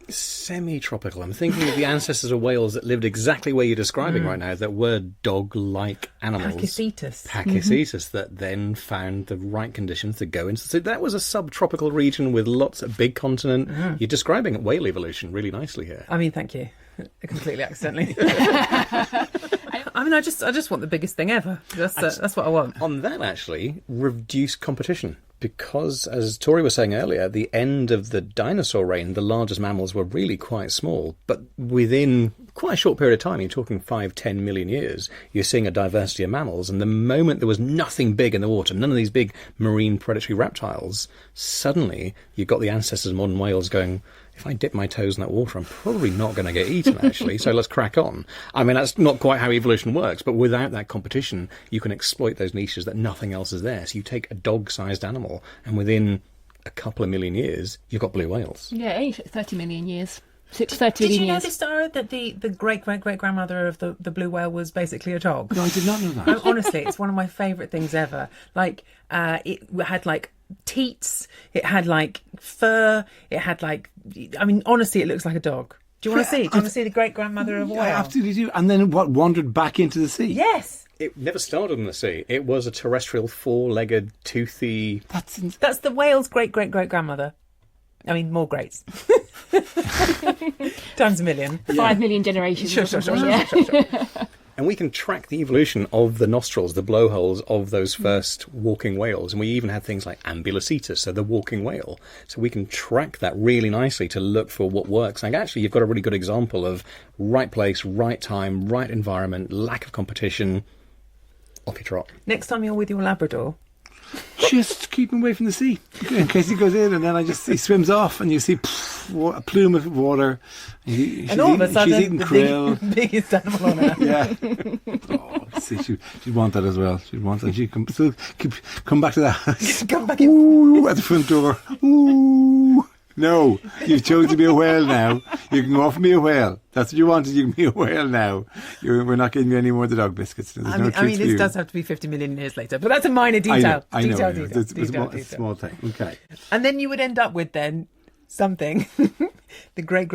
[SPEAKER 1] semi-tropical. I'm thinking of the ancestors of whales that lived exactly where you're describing right now, that were dog-like animals. Pachycetus, that then found the right conditions to go into. So that was a subtropical region with lots of big continent. You're describing whale evolution really nicely here.
[SPEAKER 5] I mean, thank you. Completely accidentally. I mean, I just want the biggest thing ever. That's what I want.
[SPEAKER 1] On that, actually, reduce competition. Because, as Tori was saying earlier, the end of the dinosaur reign, the largest mammals were really quite small. But within quite a short period of time, you're talking 5-10 million years, you're seeing a diversity of mammals. And the moment there was nothing big in the water, none of these big marine predatory reptiles, suddenly you've got the ancestors of modern whales going, if I dip my toes in that water, I'm probably not going to get eaten, actually, so let's crack on. I mean, that's not quite how evolution works, but without that competition, you can exploit those niches that nothing else is there. So you take a dog-sized animal, and within a couple of million years, you've got blue whales.
[SPEAKER 22] Yeah, only 30 million years. 30
[SPEAKER 5] Did you know
[SPEAKER 22] years.
[SPEAKER 5] this, Dara, that the great-great-great-grandmother of the blue whale was basically a dog?
[SPEAKER 6] No, I did not know that.
[SPEAKER 5] Honestly, it's one of my favourite things ever. Like, it had, like, teats, it had, like, fur, it had, like... I mean, honestly, it looks like a dog. Do you want to see? Do you want to see the great-grandmother of a whale?
[SPEAKER 6] I absolutely do. And then what, wandered back into the sea?
[SPEAKER 5] Yes!
[SPEAKER 1] It never started in the sea. It was a terrestrial, four-legged, toothy...
[SPEAKER 5] That's the whale's great-great-great-grandmother. I mean, more greats. Times a million.
[SPEAKER 22] 5 million generations.
[SPEAKER 5] Sure.
[SPEAKER 1] And we can track the evolution of the nostrils, the blowholes of those first walking whales. And we even had things like ambulocetus, so the walking whale. So we can track that really nicely to look for what works. Like, actually, you've got a really good example of right place, right time, right environment, lack of competition. Off you trot.
[SPEAKER 5] Next time you're with your Labrador...
[SPEAKER 6] Just keep him away from the sea in case he goes in, and then he swims off, and you see a plume of water.
[SPEAKER 5] And all of a sudden,
[SPEAKER 6] she's eating krill.
[SPEAKER 5] Biggest animal on earth.
[SPEAKER 6] Yeah. Oh, see, she'd want that as well. She'd want that. She'd come back to the house.
[SPEAKER 5] Come back in.
[SPEAKER 6] Ooh, at the front door. Ooh. No, you've chosen to be a whale now. You can go off and be a whale. That's what you wanted. You can be a whale now. We're not giving you any more of the dog biscuits. There's no treats for
[SPEAKER 5] this
[SPEAKER 6] you.
[SPEAKER 5] does have to be 50 million years later, but that's a minor detail.
[SPEAKER 6] I know.
[SPEAKER 5] Detail.
[SPEAKER 6] It's a small thing. Okay.
[SPEAKER 5] And then you would end up with then something, the great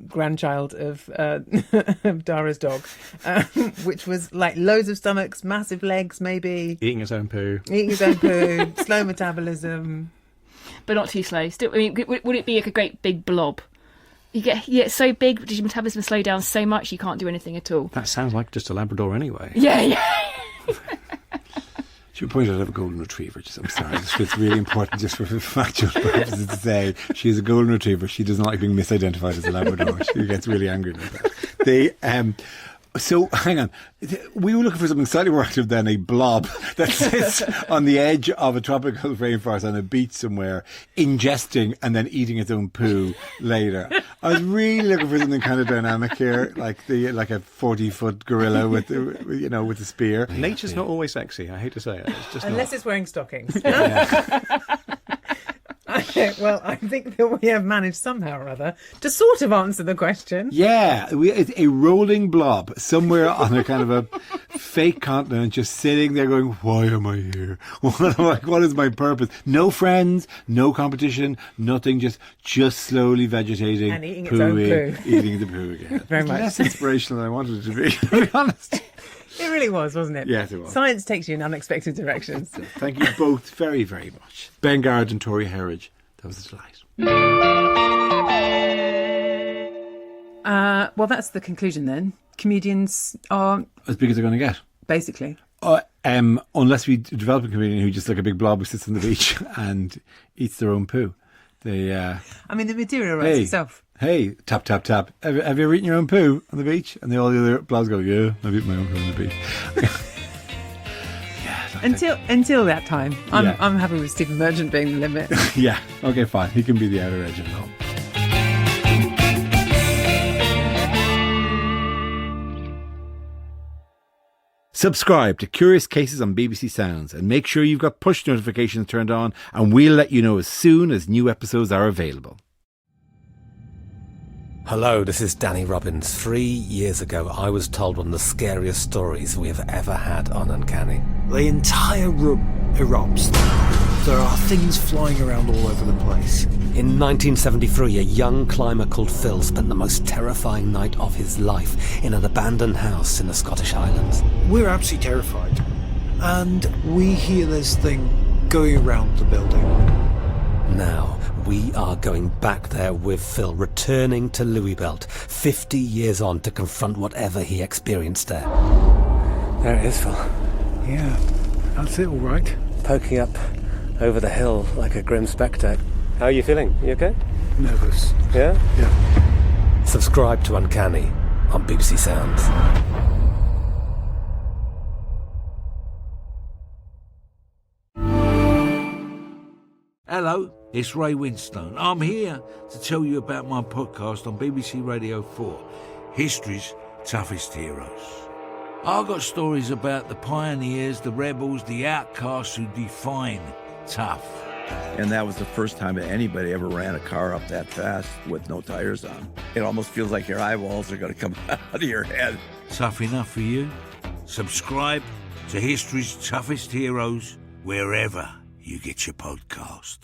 [SPEAKER 5] grandchild of Dara's dog, which was like loads of stomachs, massive legs, maybe
[SPEAKER 1] Eating its own poo,
[SPEAKER 5] slow metabolism.
[SPEAKER 22] But not too slow. Still, I mean, would it be like a great big blob? You get so big, does your metabolism slow down so much you can't do anything at all?
[SPEAKER 1] That sounds like just a Labrador anyway.
[SPEAKER 22] Yeah.
[SPEAKER 6] She pointed out I have a golden retriever. I'm sorry, it's really important just for factual purposes to say she's a golden retriever. She doesn't like being misidentified as a Labrador. She gets really angry about that. So, hang on. We were looking for something slightly more active than a blob that sits on the edge of a tropical rainforest on a beach somewhere, ingesting and then eating its own poo later. I was really looking for something kind of dynamic here, like a 40-foot gorilla with a spear.
[SPEAKER 1] Nature's not always sexy. I hate to say it. It's just
[SPEAKER 5] unless
[SPEAKER 1] not.
[SPEAKER 5] It's wearing stockings. Well, I think that we have managed somehow or other to sort of answer the question.
[SPEAKER 6] Yeah, it's a rolling blob somewhere on a kind of a fake continent, just sitting there going, why am I here? What is my purpose? No friends, no competition, nothing, just slowly vegetating,
[SPEAKER 5] and eating its own poo.
[SPEAKER 6] Eating the poo again.
[SPEAKER 5] Very much.
[SPEAKER 6] Less inspirational than I wanted it to be, to be honest.
[SPEAKER 5] It really was, wasn't it?
[SPEAKER 6] Yes, it was.
[SPEAKER 5] Science takes you in unexpected directions.
[SPEAKER 6] Thank you both very, very much. Ben Garrett and Tori Herridge. That was a delight.
[SPEAKER 5] Well, that's the conclusion then. Comedians are
[SPEAKER 6] as big as they're going to get.
[SPEAKER 5] Basically.
[SPEAKER 6] Unless we develop a comedian who just like a big blob who sits on the beach and eats their own poo. The
[SPEAKER 5] material writes itself.
[SPEAKER 6] Hey, tap, tap, tap. Have you ever eaten your own poo on the beach? And all the other blobs go, yeah, I've eaten my own poo on the beach.
[SPEAKER 5] Until that time, I'm happy with Stephen Merchant being the limit.
[SPEAKER 6] Yeah, okay, fine. He can be the outer edge of it all. Subscribe to Curious Cases on BBC Sounds and make sure you've got push notifications turned on, and we'll let you know as soon as new episodes are available.
[SPEAKER 8] Hello, this is Danny Robbins. 3 years ago, I was told one of the scariest stories we have ever had on Uncanny.
[SPEAKER 11] The entire room erupts. There are things flying around all over the place.
[SPEAKER 8] In 1973, a young climber called Phil spent the most terrifying night of his life in an abandoned house in the Scottish Highlands.
[SPEAKER 11] We're absolutely terrified. And we hear this thing going around the building.
[SPEAKER 8] Now, we are going back there with Phil, returning to Louisbelt, 50 years on, to confront whatever he experienced there. There it is, Phil.
[SPEAKER 11] Yeah, that's it, all right.
[SPEAKER 8] Poking up over the hill like a grim spectre. How are you feeling? You okay?
[SPEAKER 11] Nervous.
[SPEAKER 8] Yeah?
[SPEAKER 11] Yeah.
[SPEAKER 8] Subscribe to Uncanny on BBC Sounds.
[SPEAKER 2] Hello, it's Ray Winstone. I'm here to tell you about my podcast on BBC Radio 4, History's Toughest Heroes. I've got stories about the pioneers, the rebels, the outcasts who define tough.
[SPEAKER 3] And that was the first time that anybody ever ran a car up that fast with no tires on. It almost feels like your eyeballs are going to come out of your head.
[SPEAKER 2] Tough enough for you? Subscribe to History's Toughest Heroes wherever you get your podcast.